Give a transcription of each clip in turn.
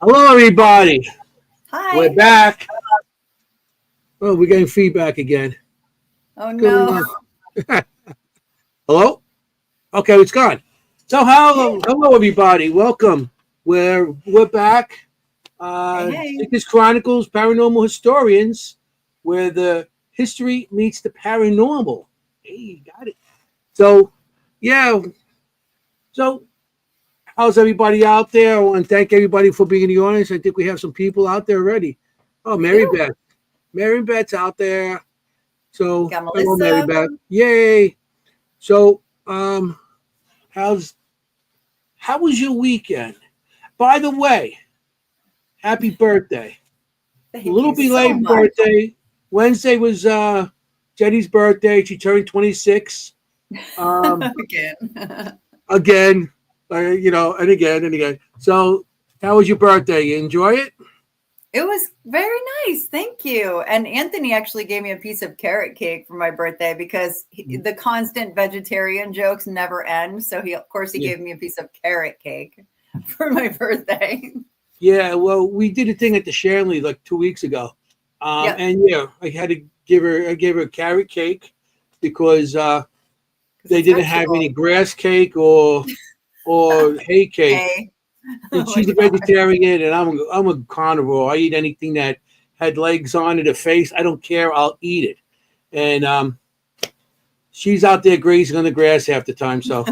Hello, everybody. We're Hi. back. Oh, we're getting feedback again. Oh What's going no. on? Hello? Okay, it's gone. So, Hey, hello, everybody. Welcome. We're back. hey, This hey. is Chronicles, Paranormal Historians, where the history meets the paranormal. Hey, you got it. So, yeah. So, how's everybody out there? I want to thank everybody for being in the audience. I think we have some people out there already. Oh, We Mary do. Beth. Mary Beth's out there. So Got hello, Mary Melissa. Beth. Yay. So how's how was your weekend? By the way, happy birthday. A Thank little you so belated much. birthday. Wednesday was Jenny's birthday. She turned 26. Um Again. again. And again and again. So how was your birthday? You enjoy it? It was very nice. Thank you. And Anthony actually gave me a piece of carrot cake for my birthday because the constant vegetarian jokes never end. So of course, he Yeah. gave me a piece of carrot cake for my birthday. Yeah, well, we did a thing at the Shanley like 2 weeks ago. Yep. And yeah, I gave her a carrot cake because Because they it's didn't have any vegetable. grass cake or hay cake. Hey. And Oh my she's a God. vegetarian, and I'm a carnivore. I eat anything that had legs on it, a face. I don't care. I'll eat it. And she's out there grazing on the grass half the time. So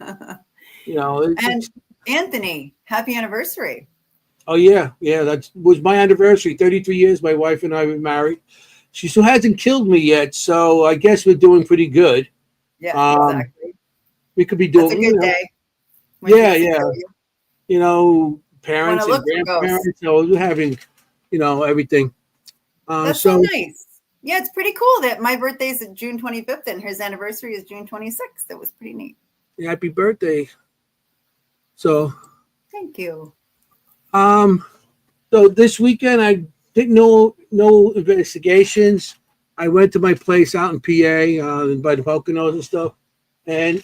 And it's Anthony, happy anniversary. oh yeah, that was my anniversary. 33 years. My wife and I were married. She still hasn't killed me yet, so I guess we're doing pretty good. Yeah, Um, exactly. we could be That's a doing, good day when she yeah, doesn't yeah, kill you. Want to parents and look for ghosts. grandparents. So we're having, everything. That's so So nice. Yeah, it's pretty cool that my birthday is June 25th and his anniversary is June 26th. That was pretty neat. happy birthday. So, Thank you. um, so this weekend I did no investigations. I went to my place out in PA by the Poconos and stuff, and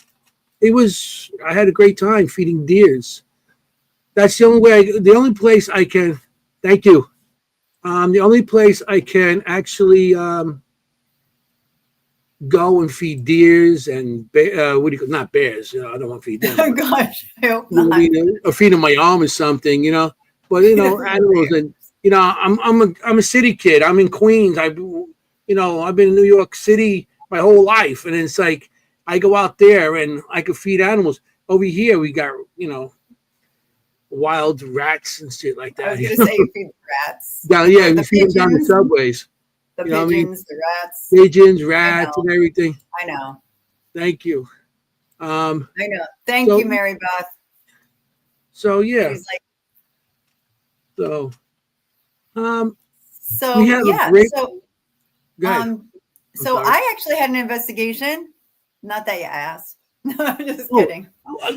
I had a great time feeding deers. That's the only the only place I can. Thank you. The only place I can actually go and feed deers and what do you call not bears? I don't want to feed them, but Gosh, I hope I not. mean, or feed them my arm or something, But The animals, bear. and I'm a city kid. I'm in Queens. I've been in New York City my whole life, and it's like I go out there and I could feed animals. Over here, we got wild rats and shit like I that. was going to say you feed the rats, Down, yeah, we the feed them down the pigeons, subways. the You know what I mean? pigeons, the rats. Pigeons, I rats, know. and everything. I know. Thank you. Um, I know. Thank so you, Mary Beth. so yeah. She's like, So um, we so have a yeah. great So, guy. um, I'm so sorry. I actually had an investigation. Not that you asked. No, I'm just Oh, kidding.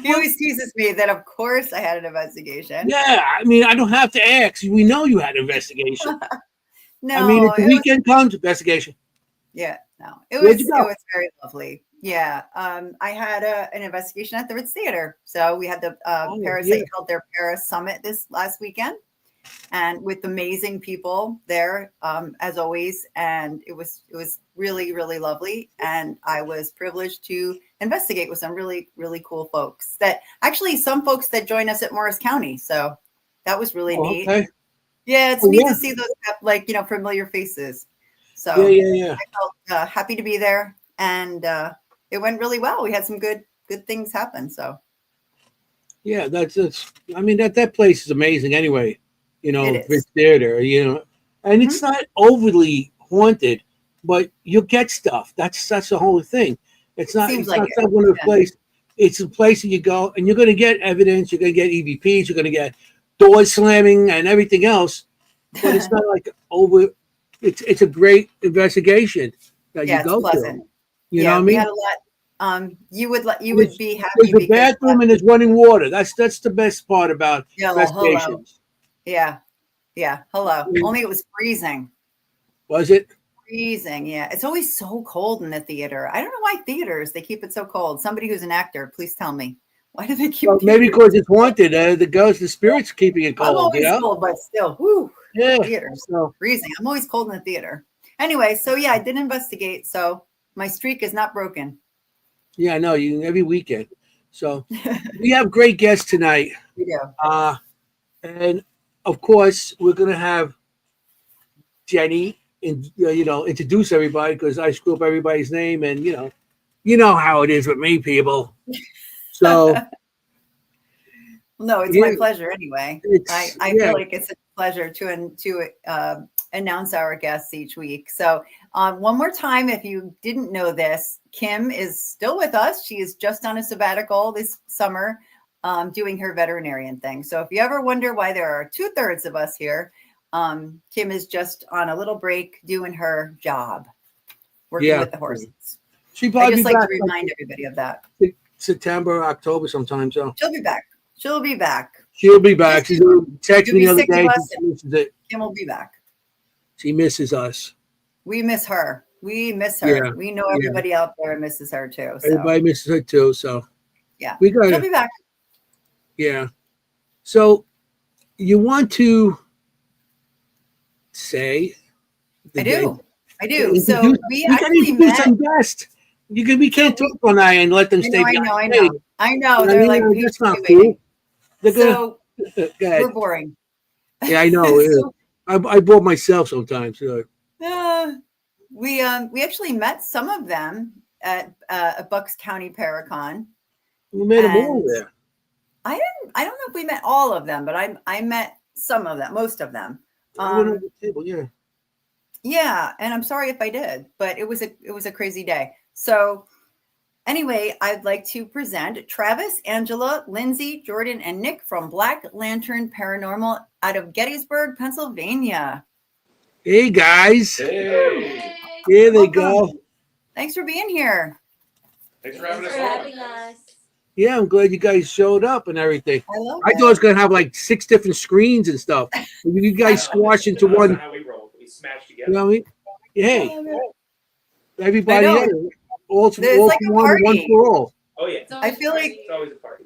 He well, always teases me that, of course, I had an investigation. yeah. I mean, I don't have to ask. We know you had an investigation. I mean, No, if the it was weekend comes, investigation. yeah, no, Where'd you it go? was very lovely. Yeah, I had an investigation at the Ritz Theater. So we had the Oh, yeah. Parasite held their Paris Summit this last weekend, and with amazing people there, as always. And it was really really lovely, and I was privileged to investigate with some really really cool folks. That actually some folks that join us at Morris County. So that was really Oh, neat. okay. Yeah, it's Oh, neat yeah. to see those familiar faces. Yeah, So yeah, yeah. I felt happy to be there, and it went really well. We had some good things happen. So Yeah, that's. I mean, that place is amazing. Anyway, it Rich is. Theater. And it's Mhm. not overly haunted, but you'll get stuff. That's the whole thing. It's not. Seems It's like not it. some one of the Yeah. place. It's a place that you go and you're going to get evidence. You're going to get EVPs. You're going to get doors slamming and everything else. But it's not like over. It's a great investigation that you Yeah, it's go to. pleasant. You know what Yeah, I we mean? had a lot. You would There's be happy there's a because bathroom and there's running water. That's the best part about yeah, well, hello. investigations. Yeah, yeah, hello. Only it was freezing. Was it? Freezing. Yeah, it's always so cold in the theater. I don't know why theaters they keep it so cold. Somebody who's an actor, please tell me. Why do they keep? Well, maybe because it's haunted. The ghost, the spirit's keeping it I'm cold. always cold, but still, whoo, Yeah. theater's So freezing. I'm always cold in the theater. Anyway, so yeah, I did investigate. So my streak is not broken. yeah, I know you every weekend. So we have great guests tonight. We do. And of course we're gonna have Jennie and introduce everybody because I screw up everybody's name and you know how it is with me, people. So No, it's yeah, my pleasure anyway. I feel like it's a pleasure to announce our guests each week. So one more time, if you didn't know this, Kimm is still with us. She is just on a sabbatical this summer, doing her veterinarian thing. So if you ever wonder why there are 2/3 of us here, Kimm is just on a little break doing her job, working with the horses. She I probably just be like back to remind everybody of that. September, October sometime. So She'll be back. She'll be back. she'll be back. She's gonna text You'll me be the other sick of day. us She misses it. Kimm will be back. She misses us. We miss her. We miss her. Yeah, We know everybody out there misses her too. So everybody misses her too. So yeah, we got she'll be back. Yeah. So you want to say? I do. Introduce- So we actually introduce met. some guests. We can't talk all night and let them stay I behind. know. the stage. I know. You know They're what I like mean? That's not patiently waiting. cool. They're gonna So go ahead. we're boring. Yeah, I know. So, I bore myself sometimes. we actually met some of them at Bucks County Paracon. We made them all And there. I don't know if we met all of them, but I met some of them, most of them. I went over the table. Yeah. Yeah, and I'm sorry if I did, but it was a crazy day. So anyway, I'd like to present Travis, Angela, Lindsay, Jordan, and Nick from Black Lantern Paranormal out of Gettysburg, Pennsylvania. Hey guys. Hey. Here they Welcome. go. Thanks for being here. Thanks for having us. Yeah, I'm glad you guys showed up and everything. I love I it. thought it was gonna have like 6 different screens and stuff. You guys squash into That's one. not how we roll. We smash together. You know what I mean? Hey, everybody, I know. else, all It's all like for a one, one party. for all. Oh yeah. I feel like It's always a party.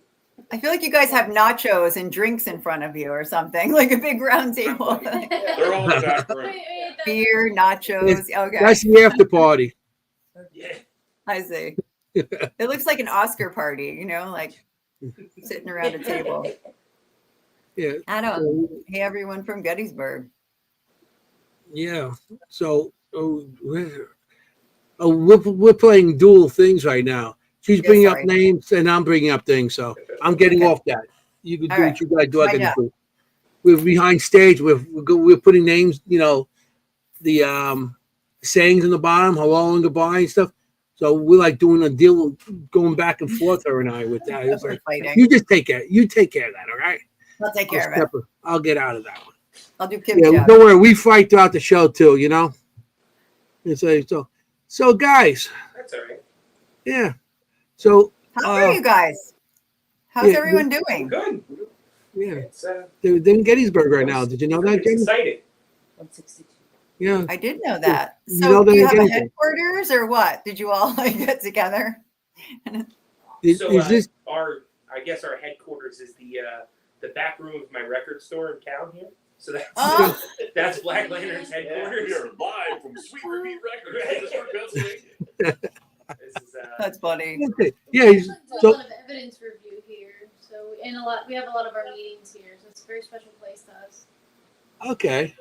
you guys have nachos and drinks in front of you or something, like a big round table. They're all in the back room. Beer, nachos. Okay, That's the after party. Yeah. I see. It looks like an Oscar party, like sitting around a table. Yeah. Adam, hey everyone from Gettysburg. Yeah. So we're playing dual things right now. She's Yeah, bringing up sorry. names and I'm bringing up things. So I'm getting Okay. off that. You can All do right. what you got to do. I My got to job. do. We're behind stage. We're putting names. The sayings in the bottom, hello and goodbye and stuff. So we're like doing a deal, going back and forth, her and I, with that. It's We're like, fighting. you just take care. You take care of that, all right? I'll take care of it. I'll get out of that one. I'll do Kim's Yeah, job. don't worry. We fight throughout the show too. It's like, so guys. That's all right. Yeah. So How are you guys? How's everyone doing? Good. yeah, It's they're in Gettysburg right now. Did you know that, it's Jennie? exciting. 162. Yeah. I did know that. You So know do that you have a again? headquarters or what? Did you all get together? Is So this? our headquarters is the back room of my record store in town here. So that's Oh. that's Black Lantern's headquarters. We are live from Sweet Repeat Records, Gettysburg, Pennsylvania. This is That's funny. Okay. Yeah. There's a So lot of evidence review here, so we have a lot of our meetings here, so it's a very special place to us. okay.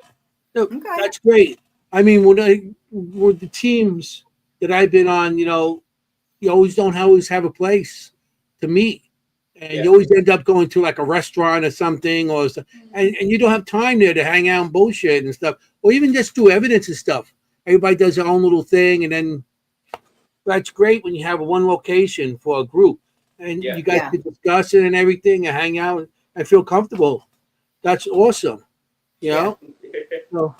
No, Okay. that's great. I mean, with the teams that I've been on, you always don't always have a place to meet. And Yeah. you always end up going to like a restaurant or something, and you don't have time there to hang out and bullshit and stuff, or even just do evidence and stuff. Everybody does their own little thing, and then that's great when you have one location for a group, and Yeah. you guys Yeah. can discuss it and everything, and hang out and feel comfortable. That's awesome, you know. So,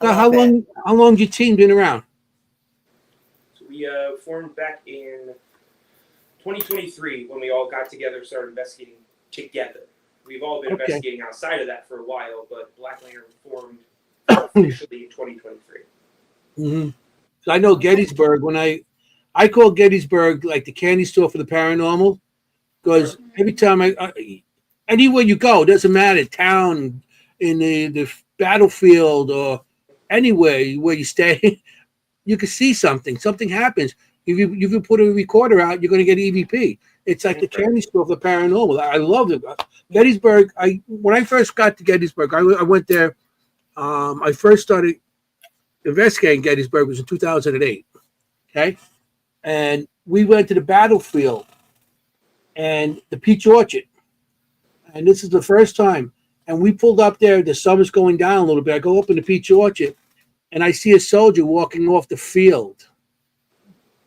I now, love it. how long's your team been around? So we formed back in 2023 when we all got together and started investigating together. We've all been Okay. investigating outside of that for a while, but Black Lantern formed officially in 2023. Mm-hmm. So I know Gettysburg. When I call Gettysburg like the candy store for the paranormal, because every time anywhere you go, it doesn't matter, town, in the battlefield, or anywhere where you stay, you can see something. Something happens. If you put a recorder out, you're going to get EVP. It's like the candy store of the paranormal. I love it. Gettysburg. When I first got to Gettysburg, I went there. I first started investigating Gettysburg was in 2008. Okay, and we went to the battlefield and the Peach Orchard, and this is the first time. And we pulled up there. The sun was going down a little bit. I go up in the Peach Orchard, and I see a soldier walking off the field.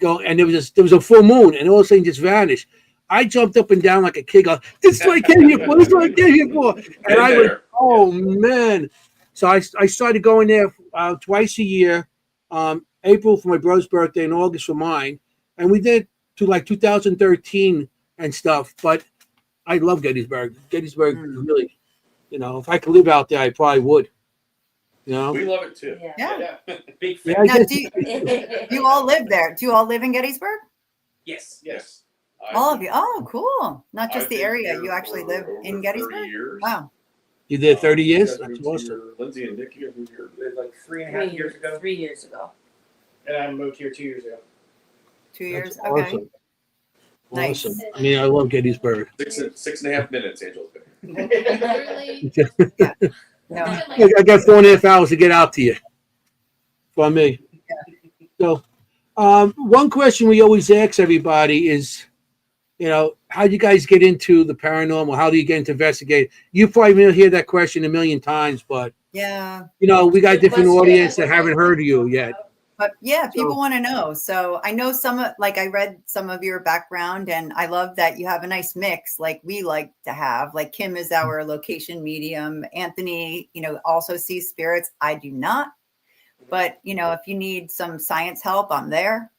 And there was a full moon, and all of a sudden just vanished. I jumped up and down like a kid. This is what I came here for. This is what I came here for. And I was, oh man! So I started going there twice a year. April for my brother's birthday and August for mine, and we did to like 2013 and stuff. But I love Gettysburg. Gettysburg really, if I could live out there, I probably would. We love it too. Yeah. Big Yeah, fan. I Now, guess- do you all live there? Do you all live in Gettysburg? Yes. Yes. All of you. Oh, cool. Not just I've the been area. here You actually for live over in 30 Gettysburg? years. Wow. You did 30 years? I That's moved awesome. here. Lindsay and Nikki have moved here. Like 3.5 years ago. 3 years ago. And I moved here 2 years ago. 2 years. That's Okay. awesome. Nice. Awesome. I mean, I love Gettysburg. 6.5 minutes, Angela's been here. Literally. No. I got 4.5 hours to get out to you. For me. So, one question we always ask everybody is, how do you guys get into the paranormal? How do you get into investigating? You probably hear that question a million times, but Yeah. we got Good different question. audience that haven't heard of you yet. But yeah, people So- want to know. So I know I read some of your background, and I love that you have a nice mix like we like to have. Like Kimm is our location medium. Anthony, also sees spirits. I do not. But, if you need some science help, I'm there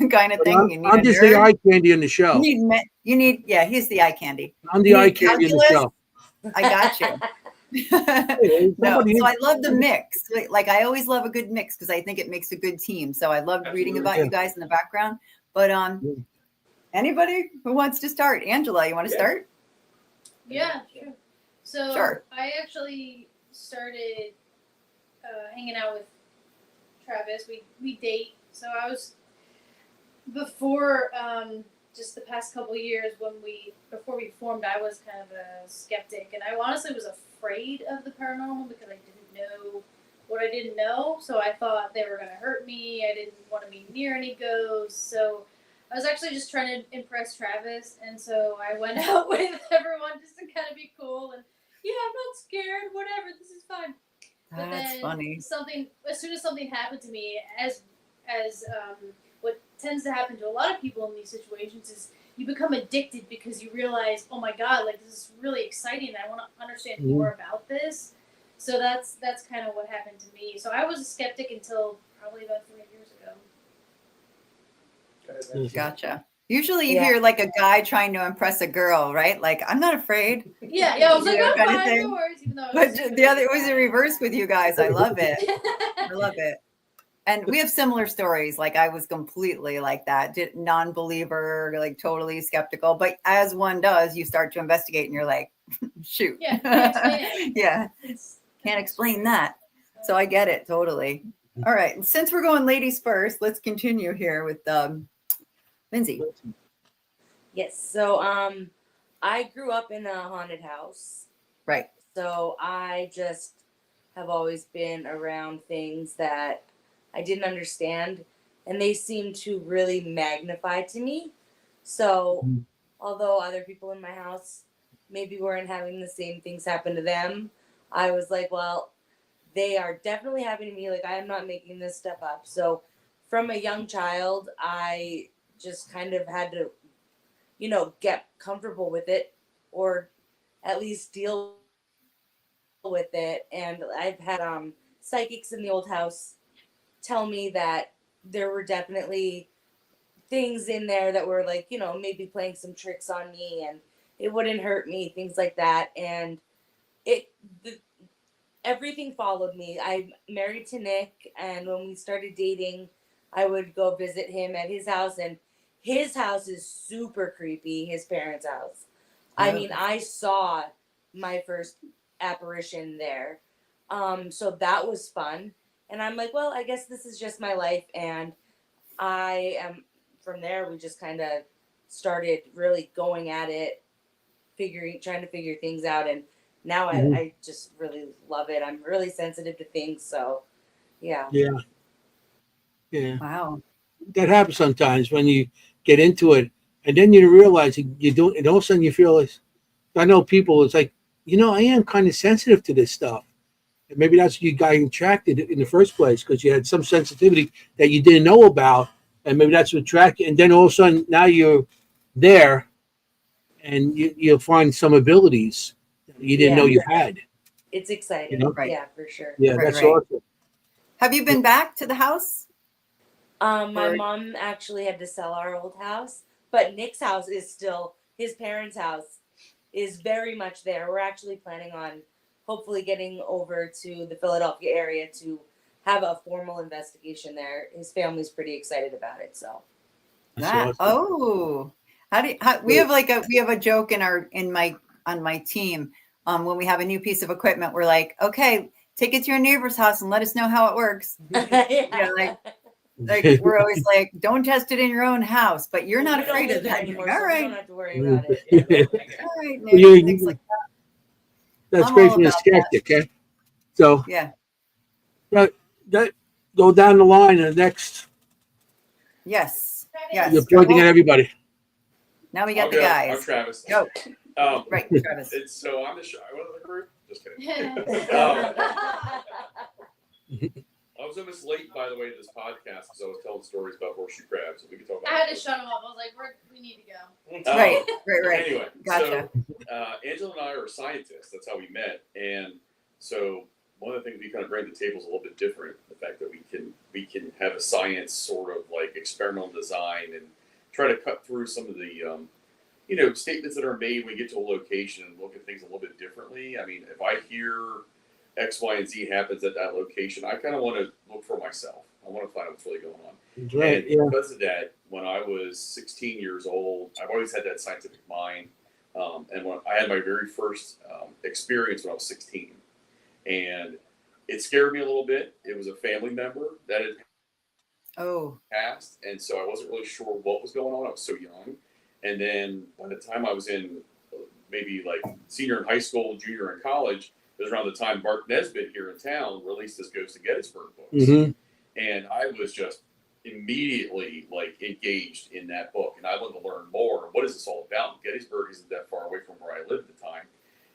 kind of thing. You need I'm a just the nerd. eye candy in the show. He's the eye candy. I'm the you eye need candy in the calculus? show. I got you. Hey, No, somebody- so I love the mix. Like I always love a good mix because I think it makes a good team. So I loved reading about you guys in the background. But anybody who wants to start, Angela, you want to start? Yeah, sure. So Sure. I actually started hanging out with Travis. We date. So I was before just the past couple years before we formed, I was kind of a skeptic, and I honestly was afraid of the paranormal because I didn't know what I didn't know. So I thought they were going to hurt me. I didn't want to be near any ghosts. So I was actually just trying to impress Travis, and so I went out with everyone just to kind of be cool and I'm not scared. Whatever, this is fine. But That's then funny. as soon as something happened to me, as what tends to happen to a lot of people in these situations is you become addicted because you realize, oh my god, like this is really exciting. I want to understand more about this. So that's kind of what happened to me. So I was a skeptic until probably about 3 years ago. Gotcha. Usually you Yeah. hear like a guy trying to impress a girl, right? Like, I'm not afraid. Yeah, I was like, Yeah, I'm kind of fine, thing. no worries, even though I But was it was the reverse with you guys. I love it. I love it. And we have similar stories. Like I was completely like that, non-believer, like totally skeptical. But as one does, you start to investigate and you're like, shoot. Yeah, can't explain it. Yeah, can't explain that. So I get it totally. All right. Since we're going ladies first, let's continue here with Lindsay. Yes. So I grew up in a haunted house. Right. So I just have always been around things that I didn't understand, and they seemed to really magnify to me. So although other people in my house maybe weren't having the same things happen to them, I was like, well, they are definitely happening to me. Like, I am not making this stuff up. So from a young child, I just kind of had to, get comfortable with it, or at least deal with it. And I've had psychics in the old house tell me that there were definitely things in there that were like, maybe playing some tricks on me, and it wouldn't hurt me, things like that. And everything followed me. I'm married to Nick, and when we started dating, I would go visit him at his house, and His house is super creepy, his parents' house. I mean, I saw my first apparition there. So that was fun. And I'm like, well, I guess this is just my life. And from there, we just kind of started really going at it, trying to figure things out. And now I just really love it. I'm really sensitive to things. So, yeah. Yeah. Wow. That happens sometimes when you get into it, and then you realize you do, and all of a sudden you feel like, I know people, it's like, I am kind of sensitive to this stuff. And maybe that's what you got attracted in the first place, because you had some sensitivity that you didn't know about, and maybe that's what attracted. And then all of a sudden, now you're there, and you'll find some abilities that you didn't know you had. It's exciting. Right. Yeah, for sure. Yeah, Right, that's right. awesome. Have you been back to the house? My Or- mom actually had to sell our old house, but Nick's house is still, his parents' house is very much there. We're actually planning on hopefully getting over to the Philadelphia area to have a formal investigation there. His family's pretty excited about it, so. That's awesome. Oh, we have a joke on my team. When we have a new piece of equipment, we're like, okay, take it to your neighbor's house and let us know how it works. Yeah. Like we're always like, don't test it in your own house, but you're not We don't afraid live of there that. anymore, All so we right, don't have to worry about it. all right, Well, Nick. Nick's like, That's I'm great all for the about that. skeptic, okay? So yeah, that go down the line, and the next yes, you're yes. pointing at Well, everybody. now we got I'll the go. guys. I'm Travis. Go. Right, It's Travis. so I'm the shy one of the group. Just kidding. I was almost late, by the way, to this podcast because I was telling stories about horseshoe crabs. So we could talk about. I had to shut him off. I was like, we need to go. Right. Anyway, Gotcha. so Angela and I are scientists. That's how we met, and so one of the things we kind of bring to the table is a little bit different. The fact that we can have a science sort of like experimental design and try to cut through some of the statements that are made when we get to a location and look at things a little bit differently. I mean, if I hear X, Y, and Z happens at that location, I kind of want to look for myself. I want to find out what's really going on. Right, And because of that, when I was 16 years old, I've always had that scientific mind. And when I had my very first experience when I was 16, and it scared me a little bit. It was a family member that had passed, and so I wasn't really sure what was going on. I was so young. And then by the time I was in maybe like senior in high school, junior in college, it was around the time Mark Nesbitt here in town released his Ghost of Gettysburg books. Mm-hmm. And I was just immediately like engaged in that book. And I wanted to learn more. What is this all about? Gettysburg isn't that far away from where I lived at the time.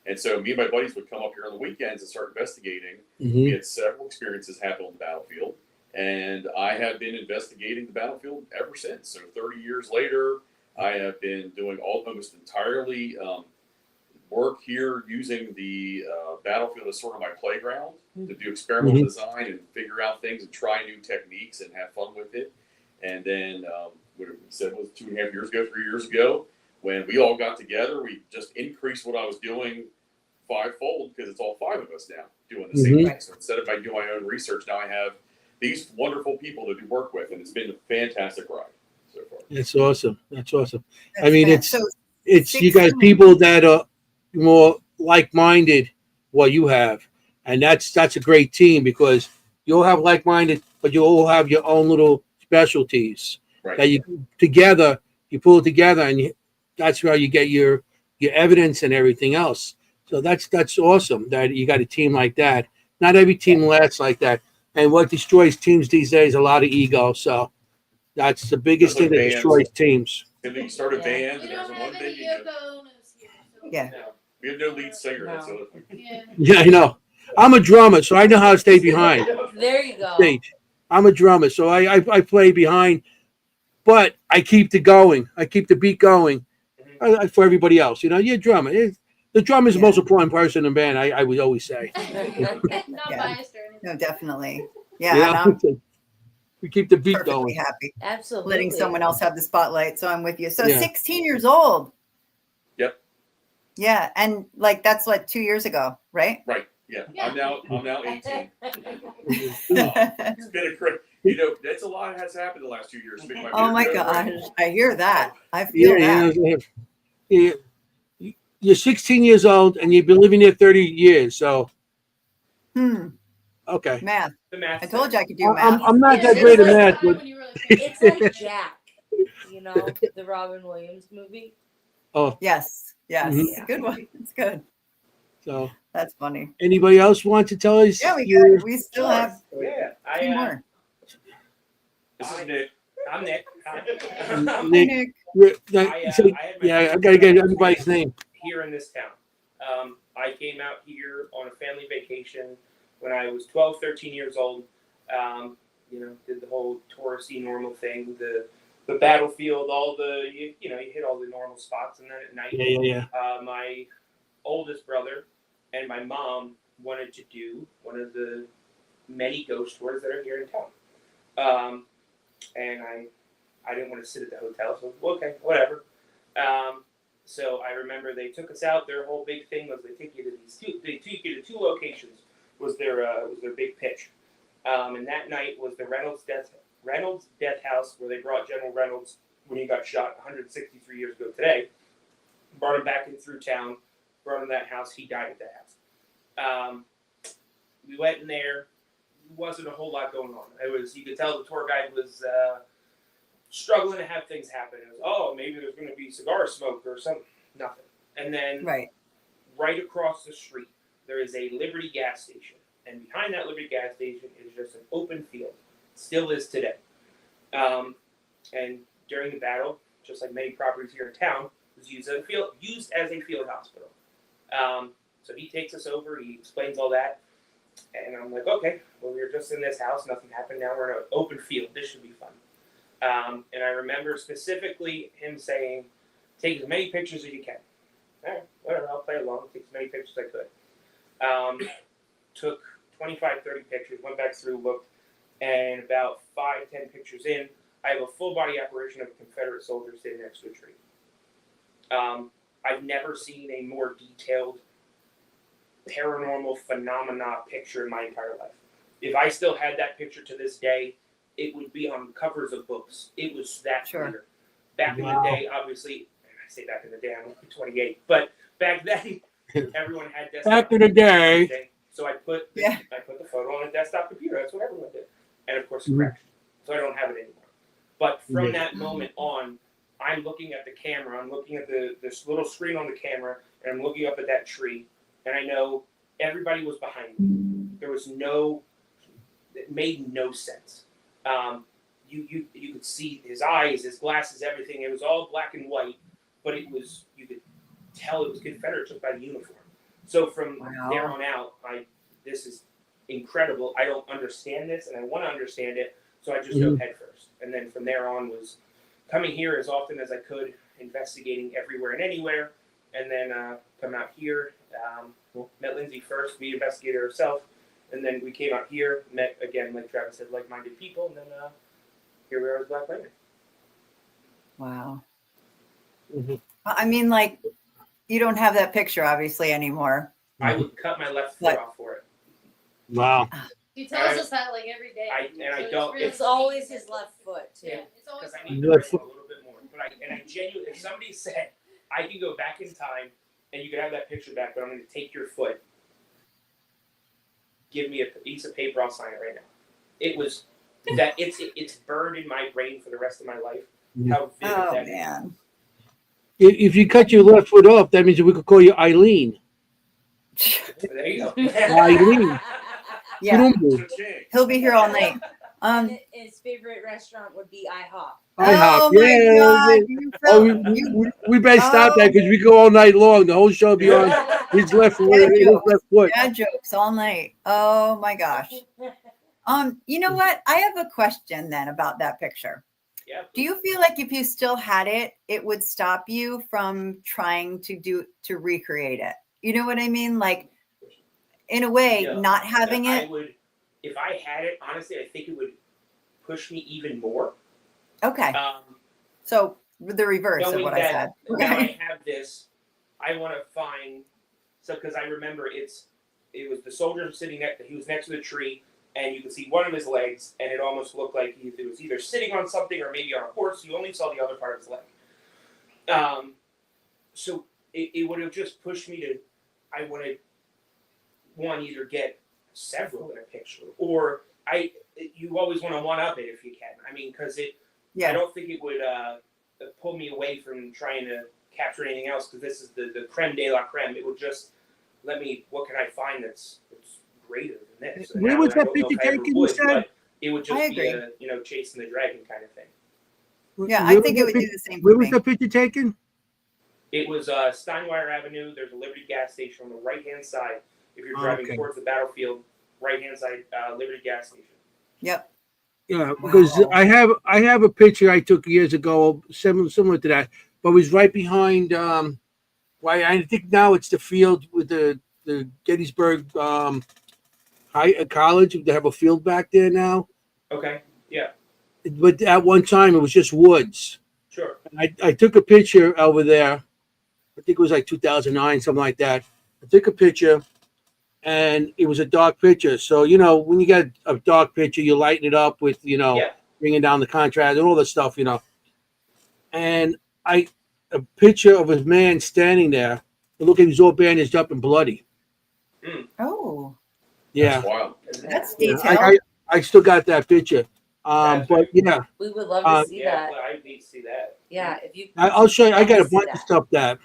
And so me and my buddies would come up here on the weekends and start investigating. Mm-hmm. We had several experiences happen on the battlefield. And I have been investigating the battlefield ever since. So 30 years later, I have been doing almost entirely work here using the battlefield as sort of my playground to do experimental design and figure out things and try new techniques and have fun with it. And then what we said was 3 years ago, when we all got together, we just increased what I was doing fivefold because it's all 5 of us now doing the same thing. So instead of I do my own research, now I have these wonderful people to do work with, and it's been a fantastic ride so far. That's awesome. That's awesome. That's I mean, fantastic. it's you guys people that are more like-minded what you have, and that's a great team because you all have like-minded, but you all have your own little specialties that you pull it together, and that's how you get your evidence and everything else. So that's awesome that you got a team like that. Not every team lasts like that, and what destroys teams these days is a lot of ego. So that's the biggest thing that destroys teams. And then you start a band, We and there's don't one have any thing. Yoko Onos here. So. Yeah. We have no lead singer. No. That's the other thing. Yeah. Yeah, I know. I'm a drummer, so I know how to stay behind There you go. stage. I'm a drummer, so I play behind, but I keep the beat going for everybody else. You're a drummer. The drummer is the most important person in the band. I would always say. Not biased or anything. No, definitely. Yeah, and I'm we keep the beat perfectly going. happy. Absolutely. Letting someone else have the spotlight. So I'm with you. So Yeah. 16 years old. Yep. Yeah, and like that's what 2 years ago, right? Right. Yeah. Yeah. I'm now 18. Yeah. It's been that's a lot lot has happened the last 2 years. to make my Oh my beard grow. gosh, I hear that. I feel Yeah, that. yeah. You're 16 years old and you've been living there 30 years. So, okay. Math. The math. I told you I could do I'm math. not Yeah, that great at it's math, Time but when you were like It's like Jack, you know, the Robin Williams movie. oh, Yes. Yes. Mhm. Good one. It's good. so That's funny. anybody else want to tell us? Yeah, your- we still Sure. have Yeah, two more. This is Nick. I'm Nick. Hi, Nick, Nick. I had my I gotta get everybody's name. here in this town. I came out here on a family vacation when I was 12, 13 years old. Did the whole touristy normal thing, the battlefield, all the you hit all the normal spots, and then at night, Yeah. my oldest brother and my mom wanted to do one of the many ghost tours that are here in town. And I didn't want to sit at the hotel, so okay, whatever. So I remember they took us out. Their whole big thing was they take you to two locations. Was their big pitch. And that night was the Reynolds death house where they brought General Reynolds when he got shot 163 years ago today. Brought him back in through town. Brought him to that house. He died at that house. We went in there. Wasn't a whole lot going on. You could tell the tour guide was struggling to have things happen. It was, maybe there's going to be cigar smoke or something. Nothing. And then right across the street, there is a Liberty gas station. And behind that Liberty gas station is just an open field. Still is today. And during the battle, just like many properties here in town, was used as a field hospital. So he takes us over. He explains all that. And I'm like, okay, well, we were just in this house. Nothing happened. Now we're in an open field. This should be fun. And I remember specifically him saying, take as many pictures as you can. All right, whatever, I'll play along. Take as many pictures as I could. Took 25, 30 pictures, went back through, looked, and about 5, 10 pictures in, I have a full body apparition of a Confederate soldier sitting next to a tree. I've never seen a more detailed paranormal phenomena picture in my entire life. If I still had that picture to this day, it would be on covers of books. It was that clear. Back in the day, obviously, I say back in the day, I'm only 28, but back then, everyone had desktop. Back in the day. So I put the photo on a desktop computer. That's what everyone did. And of course, it crashed. So I don't have it anymore. But from that moment on, I'm looking at the camera. I'm looking at this little screen on the camera, and I'm looking up at that tree. And I know everybody was behind me. There was it made no sense. You could see his eyes, his glasses, everything. It was all black and white, but you could tell it was Confederate just by the uniform. So from there on out, this is incredible. I don't understand this, and I want to understand it, so I just dove head first. And then from there on was coming here as often as I could, investigating everywhere and anywhere, and then come out here. Met Lindsay first. We investigated herself, and then we came out here, met again, like Travis said, like-minded people, and then here we are as Black Lantern. Wow. I mean, like, you don't have that picture obviously anymore. I would cut my left foot off for it. Wow. He tells us that like every day. I don't. It's always his left foot too. Yeah, it's always. Because I need to write a little bit more. But I genuinely, if somebody said I can go back in time and you could have that picture back, but I'm going to take your foot, give me a piece of paper, I'll sign it right now. It was that it's burned in my brain for the rest of my life. How vivid that is. If you cut your left foot off, that means we could call you Eileen. There you go. Eileen. Yeah. He'll be here all night. His favorite restaurant would be IHOP. IHOP. My God. We better stop that because we go all night long. The whole show will be on his left foot. Bad jokes all night. Oh my gosh. You know what? I have a question then about that picture. Yeah. Do you feel like if you still had it, it would stop you from trying to recreate it? You know what I mean? Like, in a way, not having it. I would, if I had it, honestly, I think it would push me even more. Okay. So the reverse of what I said. Okay. Now I have this. I want to find. So because I remember it was the soldier sitting next. He was next to the tree. and you could see one of his legs, and it almost looked like he was either sitting on something or maybe on a horse. You only saw the other part of his leg. So it would have just pushed me to, I would have one either get several in a picture, or you always want to one up it if you can. I mean, because I don't think it would pull me away from trying to capture anything else, because this is the creme de la creme. It would just let me, what can I find that's greater than this? And Where now was I that don't know picture if I ever taken, you would, said? but it would just I be agree. chasing the dragon kind of thing. Yeah, Where I think was it would that do pic- the same Where for was me. the picture taken? It was Steinwire Avenue. There's a Liberty gas station on the right-hand side. If you're driving Okay. towards the battlefield, right-hand side, Liberty gas station. Yep. Yeah, because Wow. I have a picture I took years ago, similar to that, but it was right behind. Why I think now it's the field with the Gettysburg College. They have a field back there now, Okay. Yeah. but at one time it was just woods. Sure. And I took a picture over there. I think it was like 2009, something like that. I took a picture, and it was a dark picture. So when you get a dark picture, you lighten it up with Yeah. bringing down the contrast and all that stuff. And a picture of a man standing there. Look, he was all bandaged up and bloody. Oh, Yeah, That's wild. that's yeah. detailed. I still got that picture. That's But yeah, We would love Uh, to see Yeah. that. Well, I need to see that. Yeah, if you. I'll show you. I got a see bunch of that. stuff that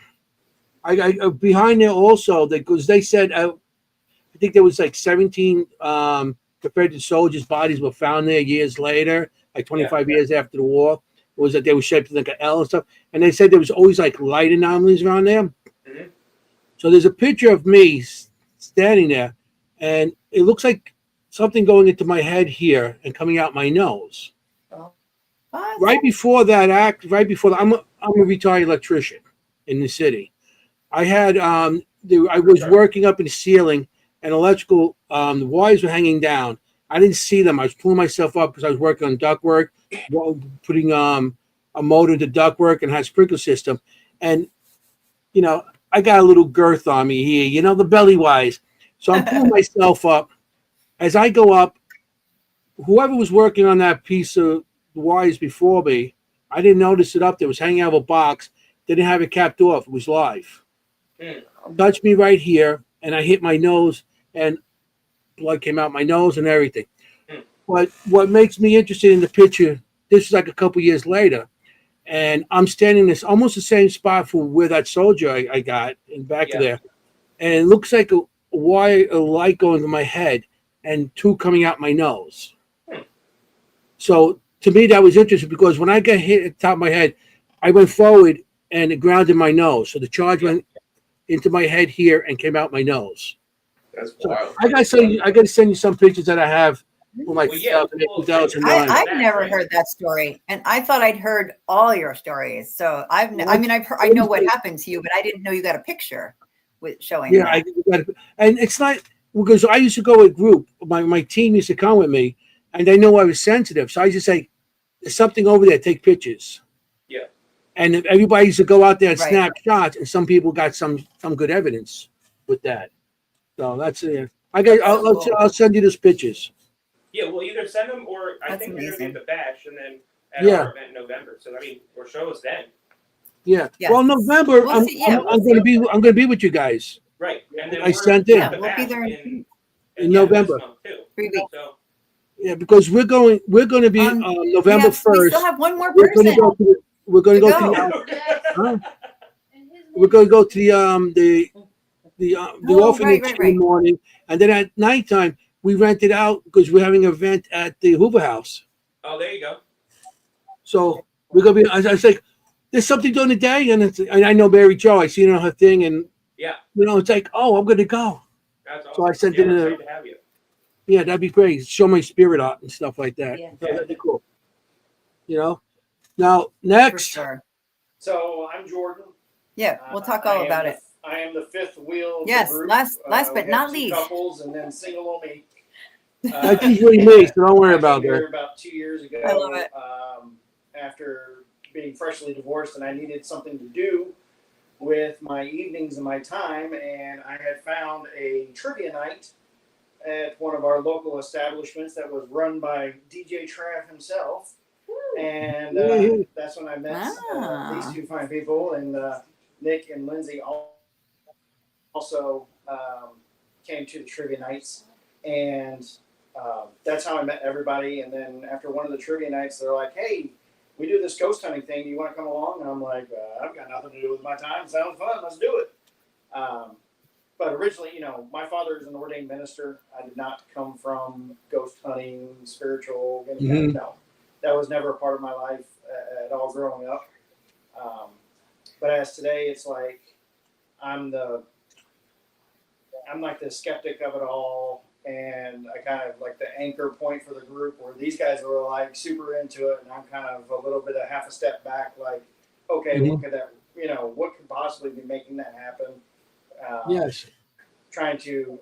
I behind there also because they said I think there was like 17 Confederate soldiers' bodies were found there years later, like 25 years after the war. It was that they were shaped like an L and stuff, and they said there was always like light anomalies around there. Mhm. So there's a picture of me standing there, and it looks like something going into my head here and coming out my nose. What? Right before that, I'm a retired electrician in the city. I had I was working up in the ceiling, and electrical the wires were hanging down. I didn't see them. I was pulling myself up because I was working on ductwork, putting a motor into ductwork and had a sprinkler system, and I got a little girth on me here, the belly wise. So I'm pulling myself up. As I go up, whoever was working on that piece of wires before me, I didn't notice it up there. It was hanging out of a box. Didn't have it capped off. It was live. Touched me right here, and I hit my nose, and blood came out my nose and everything. But what makes me interested in the picture, this is like a couple years later, and I'm standing this almost the same spot for where that soldier I got in back of there, and it looks like a light going to my head and two coming out my nose. So to me that was interesting because when I got hit at the top of my head, I went forward and it grounded my nose. So the charge went into my head here and came out my nose. That's So wild. I got to send you some pictures that I have from like Well, yeah, well, 2009. I've That's never right. heard that story, and I thought I'd heard all your stories. So I know what happened to you, but I didn't know you got a picture with showing Yeah, that. and it's not because I used to go with group. My team used to come with me, and they know I was sensitive. So I just say, "There's something over there. Take pictures." Yeah. And everybody used to go out there and Right. snap shots, and some people got some good evidence with that. So that's it. I'll send you those pictures. Yeah, well, either send them or I That's think we're going to amazing. do the bash and then at Yeah. our event in November. So, I mean, or show us then. Yeah. Yes. Well, November, We'll I'm see. Yeah, I'm going to be with you guys Right. And then I sent in. at the We'll be bash there in November. this month too. 3 weeks. So, Yeah, because we're going to be November We 1st. still have one more We're going person. to go to the, we're going to To go to go. the, Yes. huh? And his We're name going to go to the Oh, orphanage right. in the morning, and then at nighttime we rented out because we're having an event at the Hoover House. oh, there you go. So we're gonna be. I was like, there's something during the day, and I know Mary Jo. I seen her on her thing, and Yeah. it's like, oh, I'm gonna go. That's awesome. So I sent yeah, in we're a. excited to have you. Yeah, that'd be great. Show my spirit art and stuff like that. Yeah. So that'd be cool. Now For next. sure. So I'm Jordan. Yeah, we'll talk I all am about the- it. I am the fifth wheel. Of Yes, the group. last We but have not two least. couples and then single on me. That's usually me, so don't worry I about came that. here about 2 years ago. I love it. After being freshly divorced, and I needed something to do with my evenings and my time, and I had found a trivia night at one of our local establishments that was run by DJ Trav himself. And that's when I met these two fine people, and Nick and Lindsay also came to the trivia nights, and that's how I met everybody. And then after one of the trivia nights, they're like, "Hey, we do this ghost hunting thing. You want to come along?" And I'm like, "I've got nothing to do with my time. Sounds fun. Let's do it." But originally, my father is an ordained minister. I did not come from ghost hunting, spiritual. No, that was never a part of my life at all growing up. But as today, it's like I'm like the skeptic of it all, and I kind of like the anchor point for the group, where these guys are like super into it, and I'm kind of a little bit of half a step back, like, okay, what could that, what could possibly be making that happen? Yes. Trying to,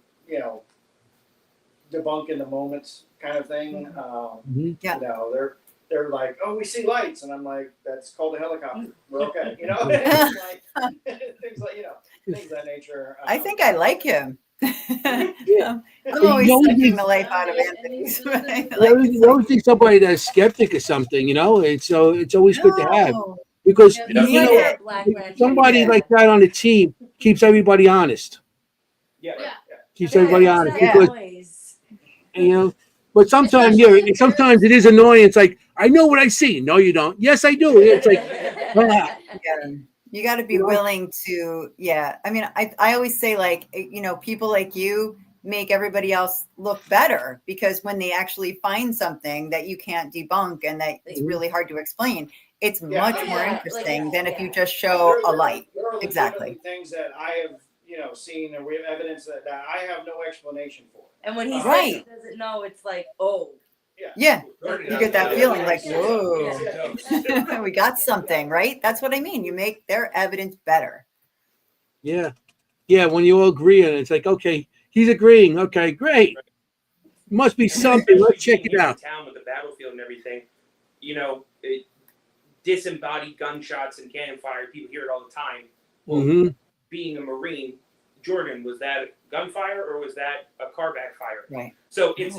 debunk in the moments kind of thing. They're like, "Oh, we see lights," and I'm like, "That's called a helicopter. We're okay." It's like, things of that nature. I think I like him. Yeah. I'm always You always sucking need- the life out of Anthony. You always need somebody that's skeptic of something, and so it's always good to have, because Yeah, You you need know, that Black Lantern. somebody Yeah. like that on the team keeps everybody honest. Yeah. Yeah. Keeps Yeah, everybody What's honest that because noise? But sometimes, sometimes it is annoying. It's like, I know what I see. No, you don't. Yes, I do. It's like, you got to be willing to, I mean, I always say, like, people like you make everybody else look better, because when they actually find something that you can't debunk and that it's really hard to explain, it's much more interesting than if you just show a light. There are Exactly. things that I have, seen, and we have evidence that I have no explanation for. And when he says Right. he doesn't know, it's like, oh. Yeah. You get that feeling like, Yeah. whoa, we got something, right? That's what I mean. You make their evidence better. yeah. When you all agree on it, it's like, okay, he's agreeing. Okay, great. Must be something. Let's check it out. Town with the battlefield and everything, disembodied gunshots and cannon fire. People hear it all the time. Well, being a Marine, Jordan, was that gunfire or was that a car backfire? Right. So it's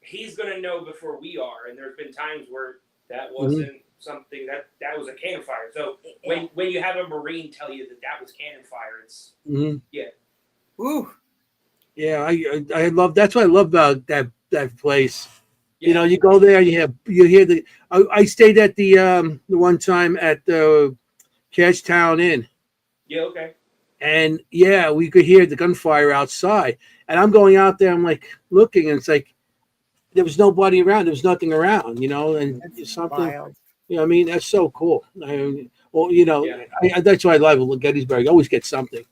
he's gonna know before we are, and there's been times where that wasn't something that was a cannon fire. So when you have a Marine tell you that was cannon fire, it's Ooh. Yeah, I love. That's what I love about that place. Yeah. You go there, you hear the. I stayed at the one time at the Cashtown Inn. Yeah. Okay. And we could hear the gunfire outside. And I'm going out there, I'm like looking, and it's like there was nobody around. There was nothing around, and That's something. wild. I mean, that's so cool. That's why I love Gettysburg. I always get something,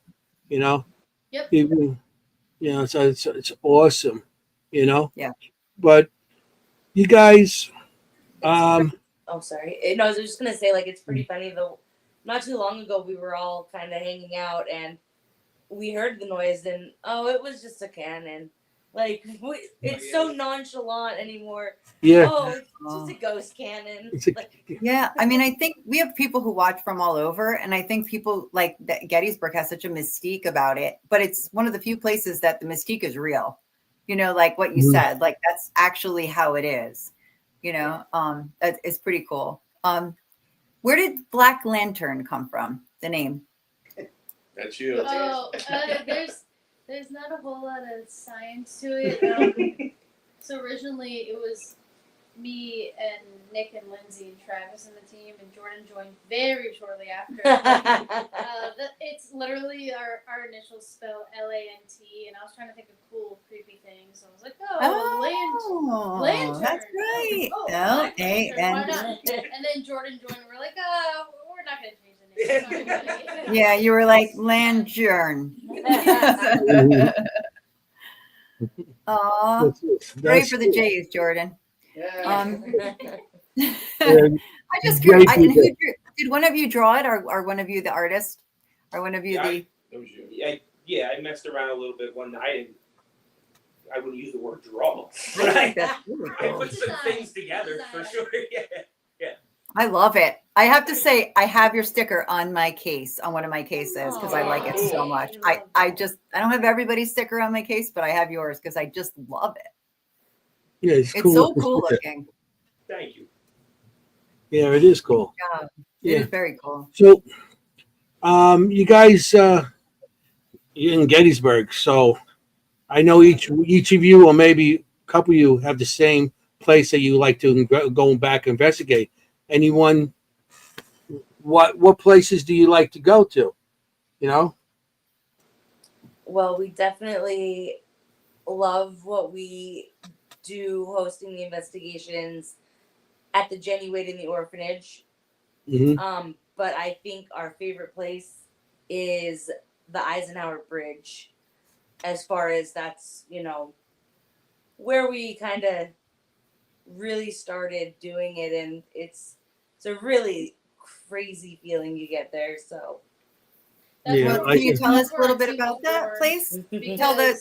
Yep. Even, so it's awesome, Yeah. But you guys, Oh, sorry. No, I was just gonna say, like, it's pretty funny though. Not too long ago, we were all kind of hanging out, and we heard the noise, and it was just a cannon. Like, it's so nonchalant anymore. yeah. Oh, it's just a ghost cannon. Yeah, I mean, I think we have people who watch from all over, and I think people like that Gettysburg has such a mystique about it, but it's one of the few places that the mystique is real. Like what you said, like that's actually how it is. That is pretty cool. Where did Black Lantern come from? The name? That's you. Oh, there's not a whole lot of science to it. So originally it was me and Nick and Lindsay and Travis in the team, and Jordan joined very shortly after. It's literally our initials spell LANT, and I was trying to think of cool, creepy things. So I was like, lantern. That's right. Oh, Black lantern, why Lantern. not? And then Jordan joined, and we're like, we're not going to change the name. Sorry. Yeah, you were like Lantern. Aw, great for the J's, Jordan. Yeah. I just curious. Did one of you draw it, or one of you the artist, or one of you the? That was you. I messed around a little bit one night, and I wouldn't use the word draw, I but think that's really I cool. put some things together for sure. Yeah. I love it. I have to say, I have your sticker on my case, on one of my cases, because I like it so Aw, much. I love I that. don't have everybody's sticker on my case, but I have yours because I just love it. Yeah, it's It's cool. so looking cool sticker. looking. Thank you. Yeah, it is cool. Yeah, it Yeah. is very cool. So, you guys, you're in Gettysburg, so I know each of you, or maybe a couple of you, have the same place that you like to go back and investigate. Anyone? What places do you like to go to? You know. Well, we definitely love what we do hosting the investigations at the Jennie in the orphanage. Hmm. But I think our favorite place is the Eisenhower Bridge, as far as that's, where we kind of really started doing it, and it's a really crazy feeling you get there. So That's Yeah, where Well, I can you can. tell us that's a where little our bit team about was that, born. please? Mhm. Tell the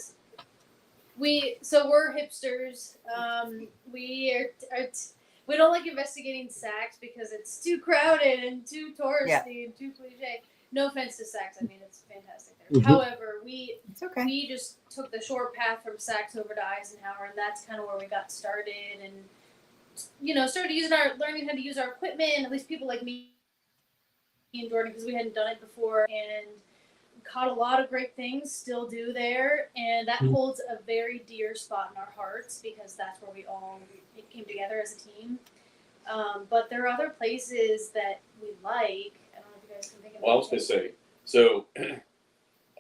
Because we're hipsters. We don't like investigating Saks because it's too crowded and too touristy and too cliche. No offense to Saks, I mean it's fantastic there. Mhm. However, we It's okay. we just took the short path from Saks over to Eisenhower, and that's kind of where we got started, and started learning how to use our equipment. At least people like me and Jordan, because we hadn't done it before, and caught a lot of great things. Still do there, and that Mhm. holds a very dear spot in our hearts because that's where we all came together as a team. But there are other places that we like. I don't know if you guys can think of. Well, I was anything. going to say, so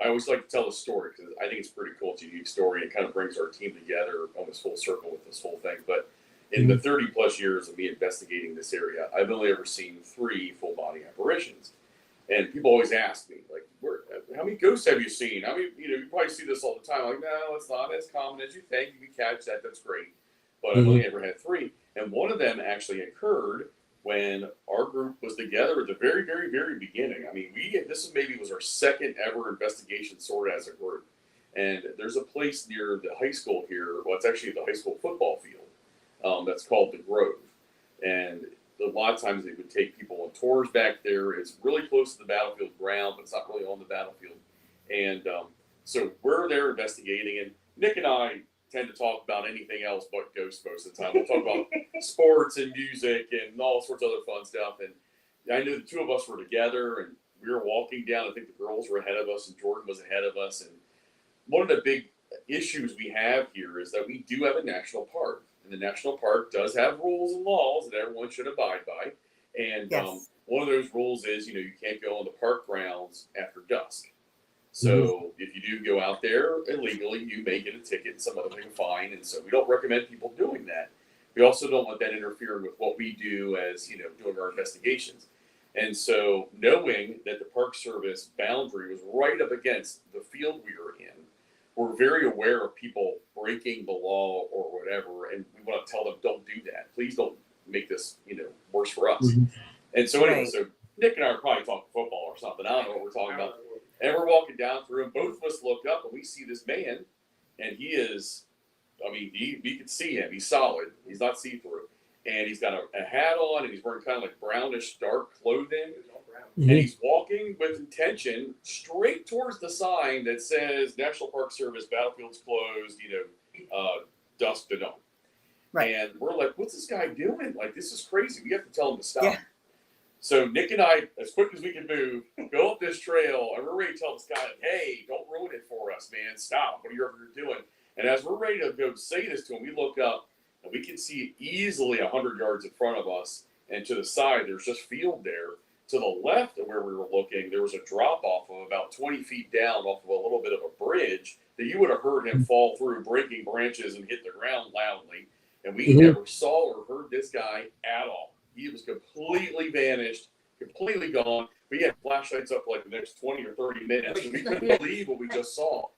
I always like to tell a story because I think it's a pretty cool. It's a unique story. It kind of brings our team together almost full circle with this whole thing. But in the 30 plus years of me investigating this area, I've only ever seen 3 full body apparitions. And people always ask me, like, how many ghosts have you seen? I mean, you probably see this all the time. I'm like, no, it's not as common as you think. You can catch that. That's great. But I've only ever had 3. And one of them actually occurred when our group was together at the very, very, very beginning. I mean, was our second ever investigation sort of as a group. And there's a place near the high school here. Well, it's actually the high school football field. That's called the Grove. And a lot of times they would take people on tours back there. It's really close to the battlefield ground, but it's not really on the battlefield. And so we're there investigating, and Nick and I tend to talk about anything else but ghosts most of the time. We'll talk about sports and music and all sorts of other fun stuff. And I knew the 2 of us were together, and we were walking down. I think the girls were ahead of us, and Jordan was ahead of us. And one of the big issues we have here is that we do have a national park. And the national park does have rules and laws that everyone should abide by. And Yes. one of those rules is, you can't go on the park grounds after dusk. So if you do go out there illegally, you may get a ticket and some other thing fine. And so we don't recommend people doing that. We also don't want that interfering with what we do as, doing our investigations. And so knowing that the Park Service boundary was right up against the field we were in, we're very aware of people breaking the law or whatever, and we want to tell them, don't do that. Please don't make this, worse for us. Mhm. And so anyway, Right. so Nick and I are probably talking football or something. I don't know what we're talking about. And we're walking down through, and both of us look up, and we see this man, and he is, we can see him. He's solid. He's not see-through. And he's got a hat on, and he's wearing kind of like brownish, dark clothing. And he's walking with intention straight towards the sign that says National Park Service, battlefield's closed, dusk to dawn. Right. And we're like, what's this guy doing? Like, this is crazy. We have to tell him to stop. Yeah. So Nick and I, as quick as we can move, go up this trail, and we're ready to tell this guy, hey, don't ruin it for us, man. Stop. What are you doing? And as we're ready to go say this to him, we look up, and we can see easily 100 yards in front of us. And to the side, there's just field there. To the left of where we were looking, there was a drop off of about 20 feet down off of a little bit of a bridge that you would have heard him fall through, breaking branches and hit the ground loudly. And we never saw or heard this guy at all. He was completely vanished, completely gone. We had flashlights up like the next 20 or 30 minutes, and we couldn't believe what we just saw.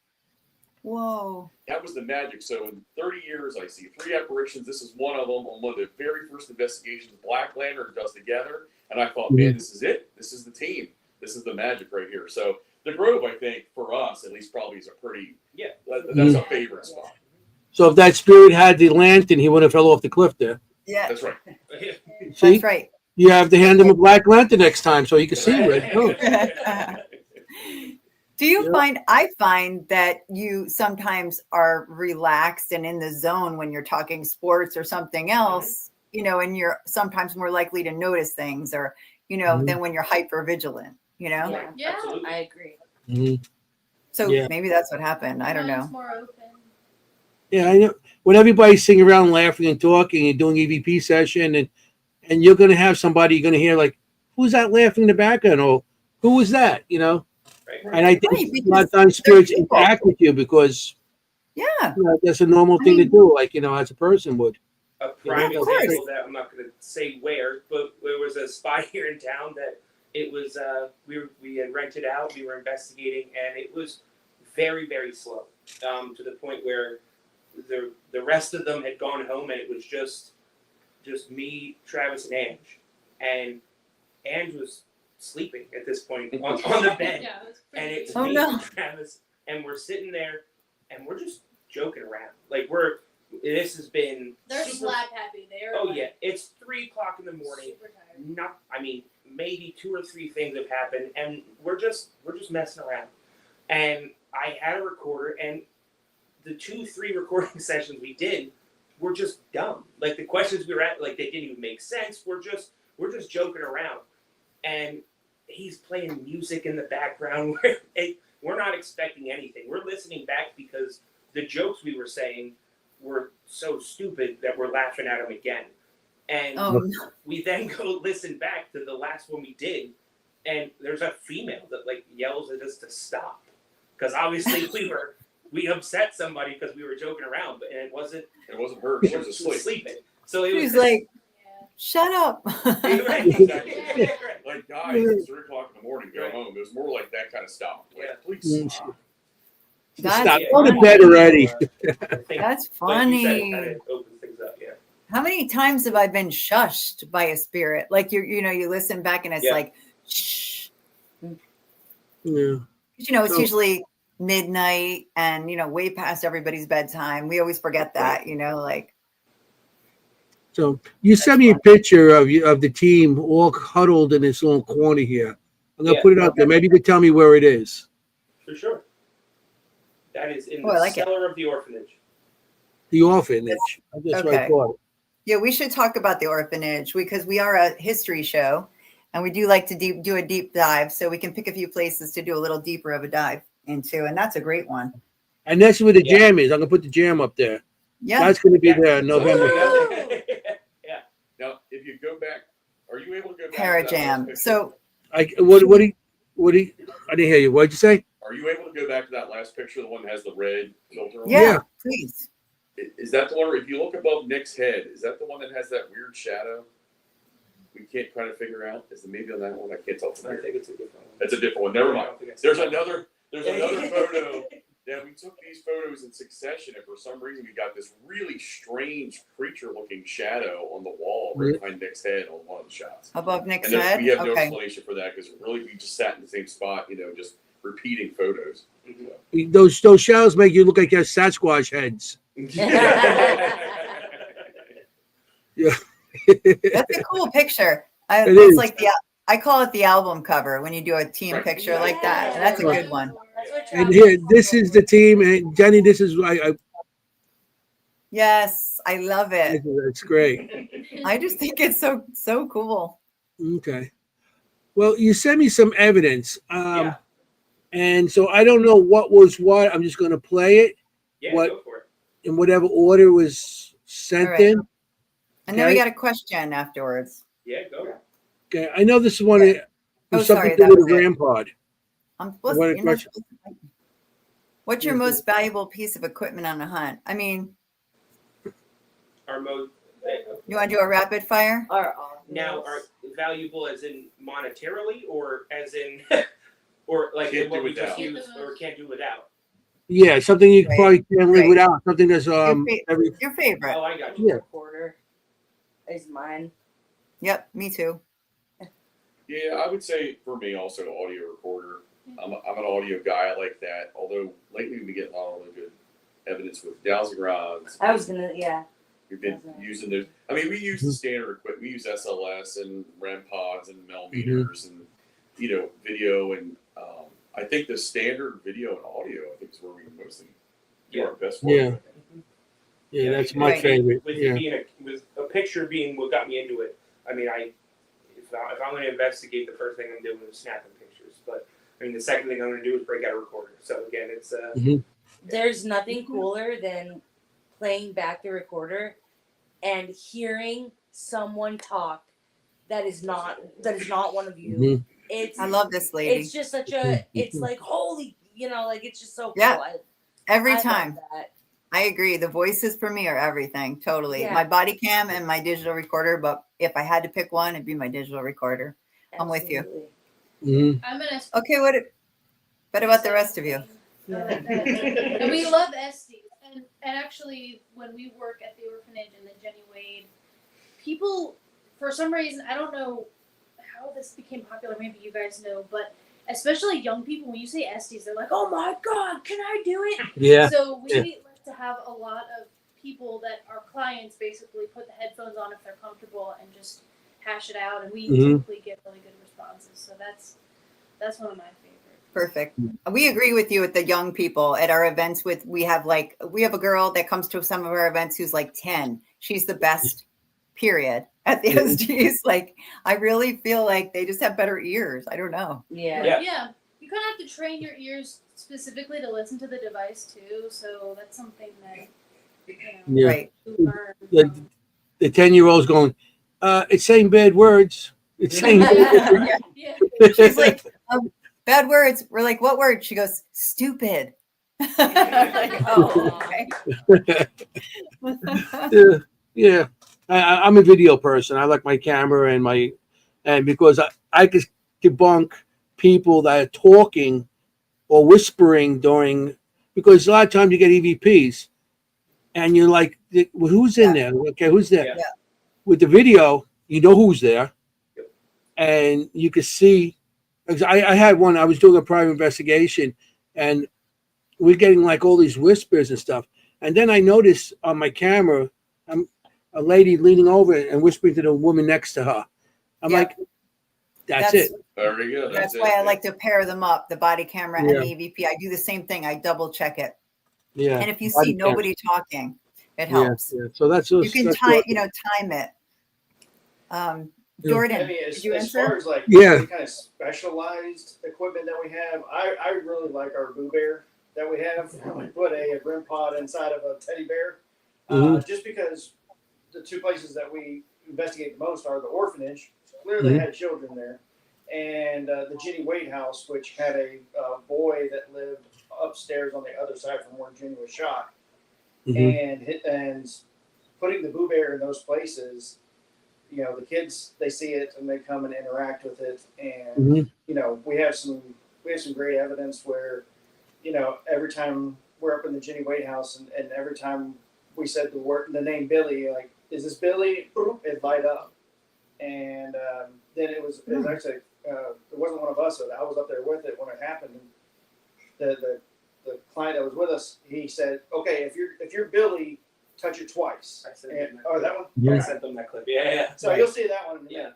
Whoa. That was the magic. So in 30 years, I see 3 apparitions. This is one of them on one of the very first investigations Black Lantern does together. And I thought, man, this is it. This is the team. This is the magic right here. So the Grove, I think, for us, at least probably is a pretty, that's a favorite spot. So if that spirit had the lantern, he would have fell off the cliff there. Yeah. That's right. See? That's right. You have to hand him a black lantern next time so he can see red ghosts. Do you Yeah. find, I find that you sometimes are relaxed and in the zone when you're talking sports or something else, you know, and you're sometimes more likely to notice things or, you know, Mhm. than when you're hyper vigilant, you know? Yeah, Yeah. Absolutely. I agree. Mhm. So Yeah. maybe that's what happened. I don't Mine's know. more open. Yeah, I know. When everybody's sitting around laughing and talking and doing EVP session, and you're going to have somebody you're going to hear like, who's that laughing in the background? Or who was that? You know? Right. And I think Right, a lot of because times they're spirits people. interact with you because Yeah. that's a normal I thing to mean- do, like, as a person would. A prime of course. example that I'm not going to say where, but there was a spot here in town that it was we had rented out. We were investigating, and it was very, very slow to the point where the rest of them had gone home, and it was just me, Travis, and Ange, and Ange was sleeping at this point on the bed, Yeah, it was and pretty it's good. Oh, me no. and Travis, and we're sitting there, and we're just joking around, like this has been They're super. slap happy. They're Oh like, yeah, it's 3 o'clock in the morning. super tired. Not, I mean, maybe 2 or 3 things have happened, and we're just messing around. And I had a recorder, and the 2-3 recording sessions we did were just dumb. Like the questions we were at, like they didn't even make sense. We're just joking around, and he's playing music in the background. We're not expecting anything. We're listening back because the jokes we were saying were so stupid that we're laughing at them again. And Oh, no. we then go listen back to the last one we did, and there's a female that like yells at us to stop because obviously we upset somebody because we were joking around, but and it wasn't her. She was asleep. sleeping. So it was She's just, like, Yeah. shut up. right, exactly. Like, guys, it's 3 o'clock in the morning. Go home. It was more like that kind of stuff. Like, Yeah. please stop. That's Stop. Yeah. Go to bed already. I think, That's like you said, funny. it kind of opens things up. Yeah. How many times have I been shushed by a spirit? Like you listen back and it's Yeah. like, shh. Yeah. It's So- usually midnight and, way past everybody's bedtime. We always forget that, like, So you sent me a picture of the team all huddled in this little corner here. I'm gonna Yeah. put it out there. Maybe you could tell me where it is. For sure. That is in Oh, the I like it. cellar of the orphanage. The orphanage. That's what I Okay. thought. yeah, we should talk about the orphanage because we are a history show and we do like to do a deep dive. So we can pick a few places to do a little deeper of a dive into. And that's a great one. And that's where the Yeah. jam is. I'm gonna put the jam up there. Yeah. That's gonna be Yeah. there in November. Yeah. Now, if you go back, are you able to go back? to that last Parajam. picture? So What do you I didn't hear you. What'd you say? Are you able to go back to that last picture, the one that has the red filter on? yeah, please. Is that the one where, if you look above Nick's head, is that the one that has that weird shadow? We can't kind of figure out. Is it maybe on that one? I can't tell from I here. think it's a different one. That's a different one. Never I mind. don't think I There's said another that. photo that we took these photos in succession, and for some reason we got this really strange creature-looking shadow on the wall right behind Nick's head on one of the shots. Above Nick's And head. we have no Okay. explanation for that because really we just sat in the same spot, just repeating photos. Mhm. Those shadows make you look like you have Sasquatch heads. That's a cool picture. It It's is. like I call it the album cover when you do a team Right. picture like that. And that's a good one. That's what And Travis here, told this me. is the team, and Jenny, this is Yes, I love it. it's great. I just think it's so cool. Okay. Well, you sent me some evidence, Yeah. and so I don't know what was what. I'm just going to play it Yeah, What- go for it. in whatever order it was sent All right. in. And then we Okay. got a question afterwards. Yeah, go. Okay, I know this is one that Oh, was sorry, something to that do with was a it. rampart. You're What a not question. supposed to- What's your Yeah. most valuable piece of equipment on a hunt? I mean, Our most you want to do a rapid fire? now are valuable as in monetarily or as in or like Can't what do we just without. use or can't do without. Yeah, something you Right. probably can't live Right. without. Something that's every. Your favorite? Oh, I got you. Yeah. Recorder is mine. Yep, me too. Yeah, I would say for me also audio recorder. I'm an audio guy. I like that. Although lately we've been getting a lot of really good evidence with dowsing rods. I was gonna, yeah. We've been using those. I mean, we use the standard equipment. We use SLS and REM pods and millimeters and video and I think the standard video and audio I think is where we mostly do our best work. Yeah. Yeah, that's my favorite. With Yeah. it being with a picture being what got me into it. I mean, if I'm going to investigate, the first thing I'm doing is snapping pictures. But I mean, the second thing I'm going to do is break out a recorder. So again, it's There's nothing cooler than playing back the recorder and hearing someone talk that is not one of you. Mhm. It's I love this lady. It's just such a. It's like holy, like it's just so cool. Yeah. Every I love time. that. I agree. The voices for me are everything. Totally. Yeah. My body cam and my digital recorder, but if I had to pick one, it'd be my digital recorder. I'm with you. Absolutely. Mhm. I'm gonna. Okay, what about the rest of you? And we love Estes. And actually, when we work at the orphanage and the Jennie Wade, people, for some reason, I don't know how this became popular. Maybe you guys know, but especially young people, when you say Estes, they're like, "Oh my God, can I do it?" Yeah. So we like to have a lot of people that are clients basically put the headphones on if they're comfortable and just hash it out, and we typically get really good responses. So that's one of my favorites. Perfect. We agree with you with the young people at our events. We have a girl that comes to some of our events who's like 10. She's the best, period, at the SDs. Like, I really feel like they just have better ears. I don't know. Yeah. Yeah. You kind of have to train your ears specifically to listen to the device too. So that's something that Yeah. Right. you learn. The 10-year-old's going, it's saying bad words. It's saying Yeah. She's like, bad words. We're like, what word? She goes, stupid. Like, oh, okay. Yeah. I'm a video person. I like my camera and because I could debunk people that are talking or whispering because a lot of times you get EVPs and you're like, well, who's in there? Okay, who's there? Yeah. With the video, you know who's there, and you can see. I had one. I was doing a private investigation, and we're getting like all these whispers and stuff. And then I noticed on my camera, a lady leaning over and whispering to the woman next to her. I'm like, that's it. Very good. That's why I like to pair them up, the body camera and the EVP. I do the same thing. I double check it. Yeah. And if you see nobody talking, it helps. Yeah. So that's You can time it. Jordan, I mean, did you as answer? far as like Yeah. kind of specialized equipment that we have, I really like our Boo Bear that we have. We put a REM pod inside of a teddy bear, just because the two places that we investigate the most are the orphanage, clearly had children there, and the Jennie Wade house, which had a boy that lived upstairs on the other side from where Jennie was shot, and putting the Boo Bear in those places. The kids, they see it and they come and interact with it, and we have some great evidence where every time we're up in the Jennie Wade house and every time we said the name Billy, like, is this Billy? It light up, and then it was actually it wasn't one of us. I was up there with it when it happened, and the client that was with us, he said, okay, if you're Billy, touch it twice. That one? Yeah. I sent them that clip. Yeah. So you'll see that one in a minute.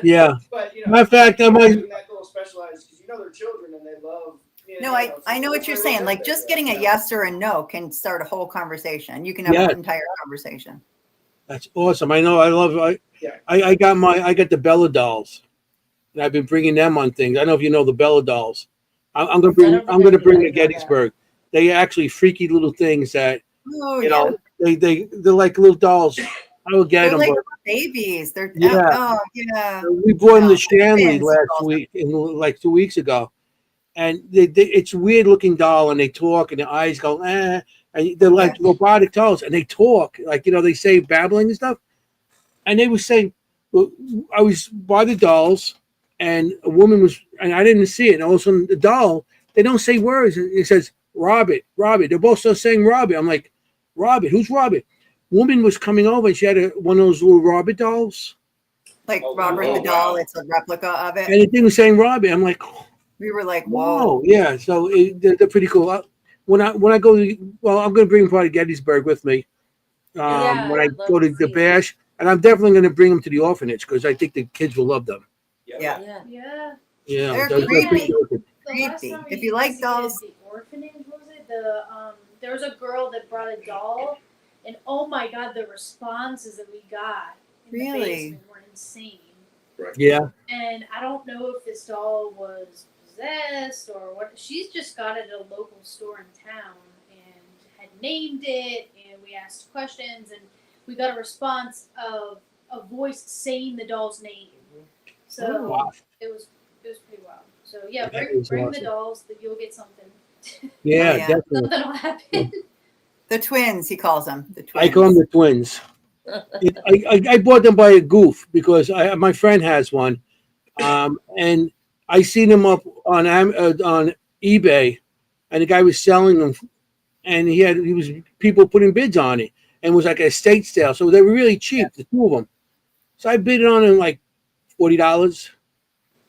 Yeah. But Matter of fact, I might. that little specialized, because they're children and they love. No, I know what you're saying. Like, just getting a yes or a no can start a whole conversation. You can have an entire conversation. That's awesome. I know. I love. I got the Bella dolls, and I've been bringing them on things. I don't know if you know the Bella dolls. I'm gonna bring the Gettysburg. They actually freaky little things that they're like little dolls. I will get them. Like babies. They're yeah. We brought them to Stanley last week, like 2 weeks ago, and it's a weird looking doll, and they talk, and their eyes go and they're like robotic dolls, and they talk like they say babbling and stuff. And they were saying, well, I was by the dolls, and a woman was, and I didn't see it. And all of a sudden, the doll, they don't say words. It says Robert. They're both still saying Robert. I'm like, Robert, who's Robert? Woman was coming over and she had one of those little Robert dolls. Like Robert the doll, it's a replica of it. And the thing was saying Robert. I'm like, we were like, whoa. Yeah. So they're pretty cool. When I go, I'm going to bring part of Gettysburg with me. Yeah, when I I'd love go to to the see 'em. bash, and I'm definitely going to bring them to the orphanage because I think the kids will love them. Yeah. Yeah. Yeah. Yeah. Yeah, They're those creepy. definitely do it. The last Creepy. time If we you like investigated dolls- the orphanage, what was it? There was a girl that brought a doll, and oh my god, the responses that we got in the Really? basement were insane. Yeah, And I don't know if this doll was possessed or what. She's just got it at a local store in town and had named it, and we asked questions, and we got a response of a voice saying the doll's name. So wow. it was pretty wild. So yeah, That bring is the awesome. dolls. That you'll get something. Yeah, Oh, yeah. definitely. Something will happen. The twins, he calls them. The twins. I call them the twins. I bought them by a goof because my friend has one, and I seen them up on on eBay, and the guy was selling them, and he was people putting bids on it, and it was like a estate sale, so they were really cheap, the two of them. So I bid it on them like $40,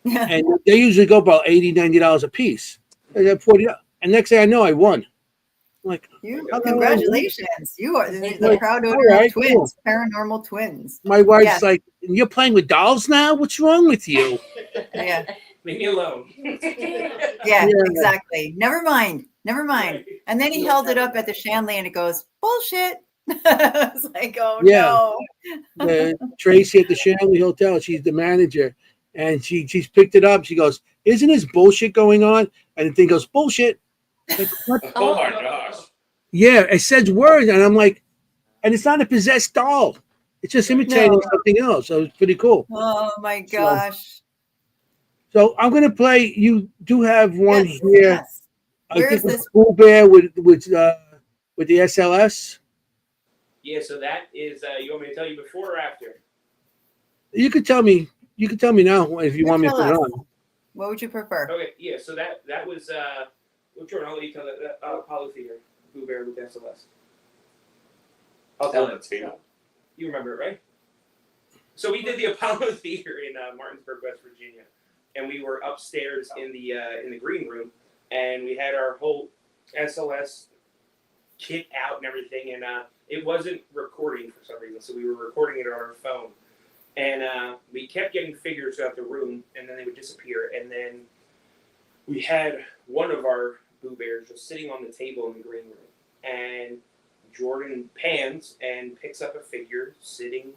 and they usually go about $80-$90 a piece. I got $40, and next thing I know, I won. I'm like, Congratulations. You are the Like, proud all owner right, of twins, paranormal twins. my wife's Yeah. like, "You're playing with dolls now? What's wrong with you?" Yeah. Leave me alone. Yeah, Yeah. exactly. Never mind. Never mind. And then he No held it up problem. at the Shanley and it goes, bullshit. It's like, oh Yeah. no. Tracy at the Shanley Hotel, she's the manager, and she's picked it up. She goes, "Isn't this bullshit going on?" And the thing goes, "Bullshit." Like, what? Oh my gosh. Yeah, it says words, and I'm like, and it's not a possessed doll. It's just imitating No. something else. So it's pretty cool. Oh my gosh. So I'm gonna play. You do have one Yes, here. yes. I Where think is with this? Bull Bear with the SLS. Yeah, so that is. You want me to tell you before or after? You could tell me. You could tell me now if you You want me to tell put it us. on. What would you prefer? Okay, yeah. So that was. Well, Jordan, I'll let you tell that Apollo Theater, Boo Bear with SLS. I'll tell On the it. table. You remember it, right? So we did the Apollo Theater in Martinsburg, West Virginia, and we were upstairs in the green room, and we had our whole SLS kit out and everything, and it wasn't recording for some reason, so we were recording it on our phone, and we kept getting figures throughout the room, and then they would disappear, and then we had one of our Boo Bears just sitting on the table in the green room, and Jordan pans and picks up a figure sitting,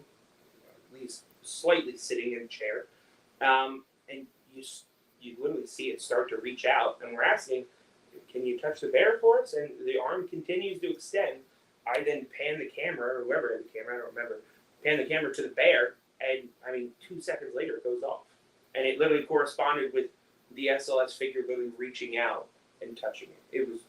at least slightly sitting in a chair, and you literally see it start to reach out, and we're asking, "Can you touch the bear for us?" And the arm continues to extend. I then pan the camera, or whoever had the camera, I don't remember, pan the camera to the bear, and 2 seconds later it goes off, and it literally corresponded with the SLS figure literally reaching out and touching it. It was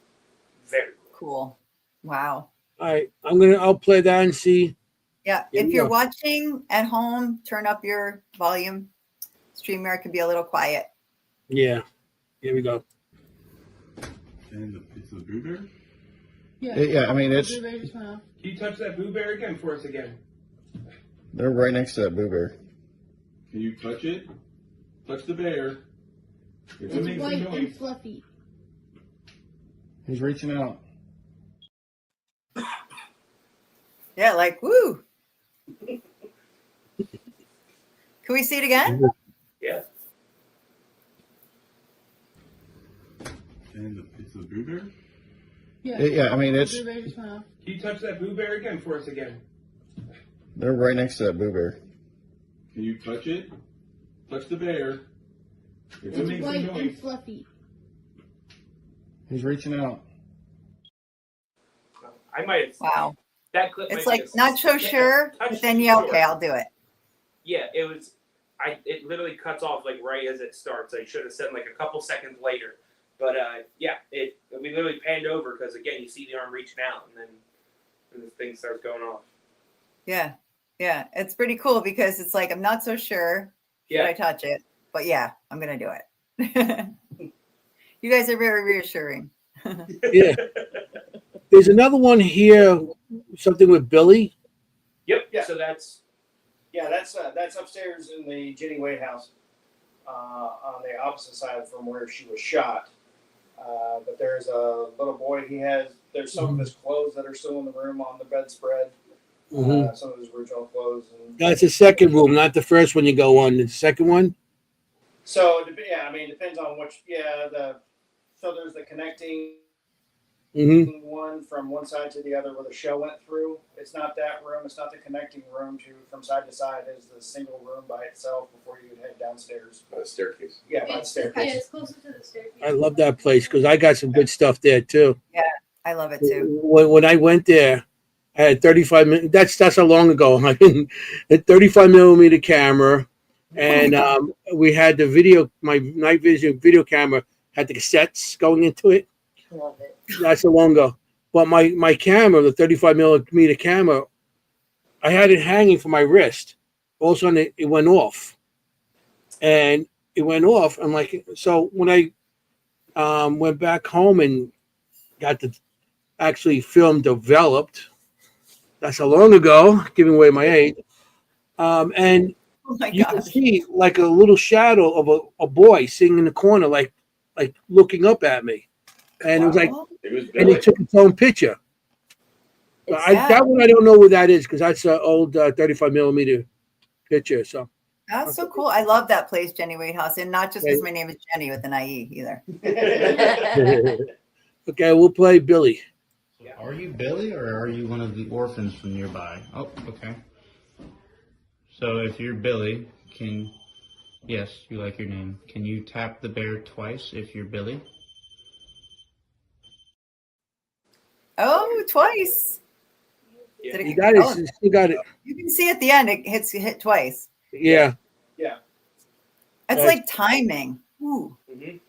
very cool. Cool. Wow. All right, I'll play that and see. Yeah. Here If we you're go. watching at home, turn up your volume. StreamYard can be a little quiet. Yeah, here we go. And it's a Boo Bear? Yeah, I mean, it's Can you touch that Boo Bear again for us again? they're right next to that Boo Bear. Can you touch it? Touch the bear. It's It's amazing white noise. and fluffy. He's reaching out. Yeah, like, woo. Can we see it again? Yeah. And it's a Boo Bear? Yeah, I mean, it's Can you touch that Boo Bear again for us again? they're right next to that Boo Bear. Can you touch it? Touch the bear. It's It's amazing white noise. and fluffy. He's reaching out. I might have. Wow. That clip. It's might like be not so sure, touch but then too yeah, short. okay, I'll do it. Yeah, it was. It literally cuts off like right as it starts. I should have said like a couple seconds later, but yeah, we literally panned over because again you see the arm reaching out and then the thing starts going off. Yeah. Yeah. It's pretty cool because it's like I'm not so sure. Should Yeah. I touch it? But yeah, I'm gonna do it. You guys are very reassuring. Yeah. There's another one here, something with Billy. Yep. Yeah. So that's. Yeah, that's upstairs in the Jennie Wade house, on the opposite side from where she was shot. But there's a little boy. There's some of his clothes that are still in the room on the bedspread. Mhm. some of his original clothes. And That's the second room, not the first one you go on. The second one. so, yeah, I mean, it depends on which. Yeah, so there's the connecting Hmm. one from one side to the other where the shell went through. It's not that room. It's not the connecting room to from side to side. It's the single room by itself before you head downstairs. Staircase. Yeah, by the Yeah, staircase. it's closer to the staircase. I love that place because I got some good stuff there too. I love it too. When I went there, I had 35 minutes. That's how long ago. I had a 35 millimeter camera, and we had the video. My night vision video camera had the cassettes going into it. Love it. That's how long ago. But my camera, the 35 millimeter camera, I had it hanging from my wrist. All of a sudden, it went off, and it went off. I'm like, so when I went back home and got the actually film developed. That's how long ago, giving away my age. And Oh my you can gosh. see like a little shadow of a boy sitting in the corner, like looking up at me. And it was like, Oh, It was and Billy. he took his own picture. It's That one I don't know what that is because that's an old 35 millimeter picture. So that's so cool. I love that place, Jenny Wade House. And not just because my name is Jenny with an IE either. okay, we'll play Billy. Are you Billy or are you one of the orphans from nearby? Oh, okay. So if you're Billy, yes, you like your name. Can you tap the bear twice if you're Billy? Oh, twice. Yeah. Did You got oh, it. You got it. you can see at the end it hit twice. Yeah. Yeah. It's Right. like timing. Ooh. Mhm.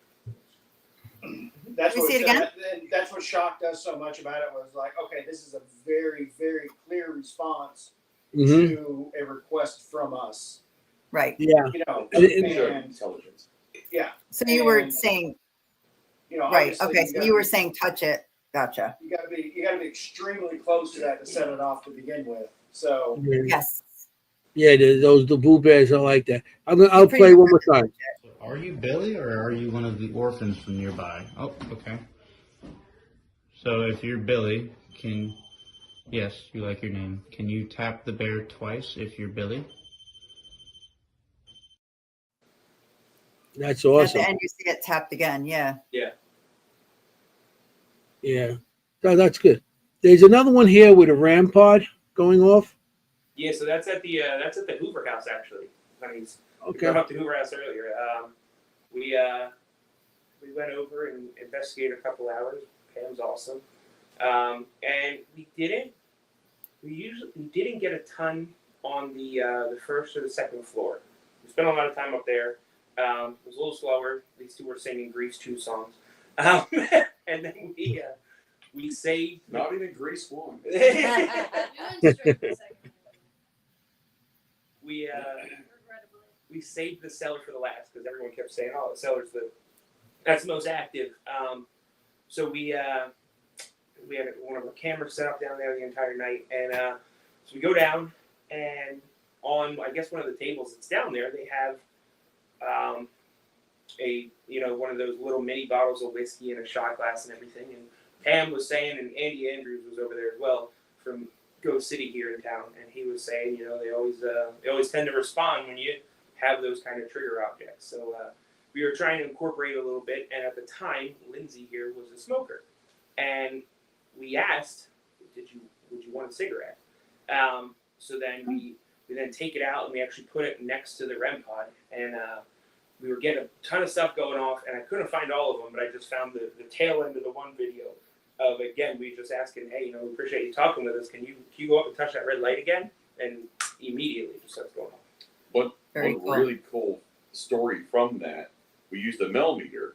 That's Can we what see it again? and that's what shocked us so much about it was like, okay, this is a very, very clear response Hmm. to a request from us. Right. Yeah. You know, Showed and intelligence. yeah, So you were And- saying you know, right. obviously Okay. So gotta you were be- saying touch it. Gotcha. you gotta be extremely close to that to set it off to begin with. So Yes. Yeah, the blue bears are like that. I'll pretty play much one more time. So are you Billy or are you one of the orphans from nearby? Oh, okay. So if you're Billy, yes, you like your name. Can you tap the bear twice if you're Billy? That's At awesome. the end, you see it tapped again. Yeah. Yeah, that's good. There's another one here with a RAM pod going off. Yeah, so that's at the Hoover House actually. I mean, we Okay. brought up the Hoover House earlier. We went over and investigated a couple hours. Pam's awesome, and we didn't get a ton on the first or the second floor. We spent a lot of time up there. It was a little slower. These two were singing Grease 2 songs, and then we saved. Not even Grease 1. You went straight to the second one, we regrettably. we saved the cellar for the last because everyone kept saying, "Oh, the cellar's that's the most active." So we had one of our cameras set up down there the entire night, and so we go down, and on I guess one of the tables that's down there, they have one of those little mini bottles of whiskey and a shot glass and everything. And Pam was saying, and Andy Andrews was over there as well from Ghost City here in town, and he was saying, they always tend to respond when you have those kind of trigger objects. So we were trying to incorporate a little bit, and at the time, Lindsay here was a smoker, and we asked, would you want a cigarette? So then we then take it out and we actually put it next to the REM pod, and we were getting a ton of stuff going off, and I couldn't find all of them, but I just found the tail end of the one video of, again, we just asking, hey, we appreciate you talking with us. Can you go up and touch that red light again? And immediately just starts going off. Very One cool. really cool story from that, we used a millimeter,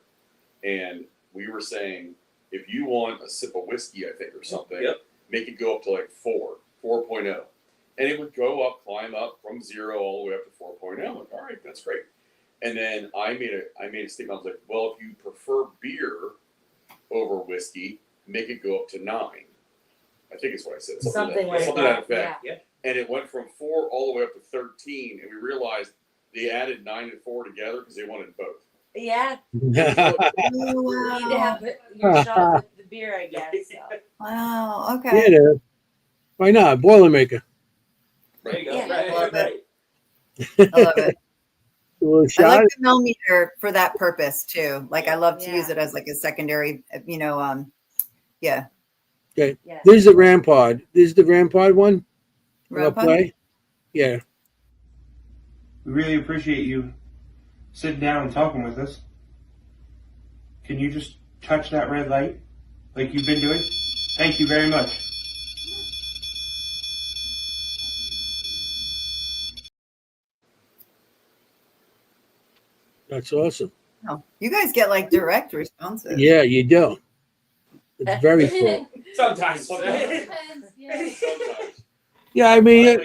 and we were saying, if you want a sip of whiskey, I think, or something, Yep. make it go up to like 4.0. And it would go up, climb up from 0 all the way up to 4.0. I'm like, all right, that's great. And then I made a statement. I was like, well, if you prefer beer over whiskey, make it go up to 9. I think it's what I said. Something to like that that. effect. Yeah. And it went from 4 all the way up to 13. And we realized they added 9 and 4 together because they wanted both. Yeah. Oh, You need to wow. have your shot with the beer, I guess. So. Wow. Okay. Yeah, why not? Boilermaker. There you go. Yeah. Right, I love right. I love it. Well, I shot. like the millimeter for that purpose too. Like I love to use Yeah. it as like a secondary, yeah. Okay. Yes. This is the Rampart. This is the Rampart one. I'm gonna Rampart? play. Yeah. We really appreciate you sitting down and talking with us. Can you just touch that red light like you've been doing? Thank you very much. That's awesome. Oh, you guys get like direct responses. Yeah, you do. It's very cool. Sometimes. Depends, yeah. Sometimes. Yeah, I mean,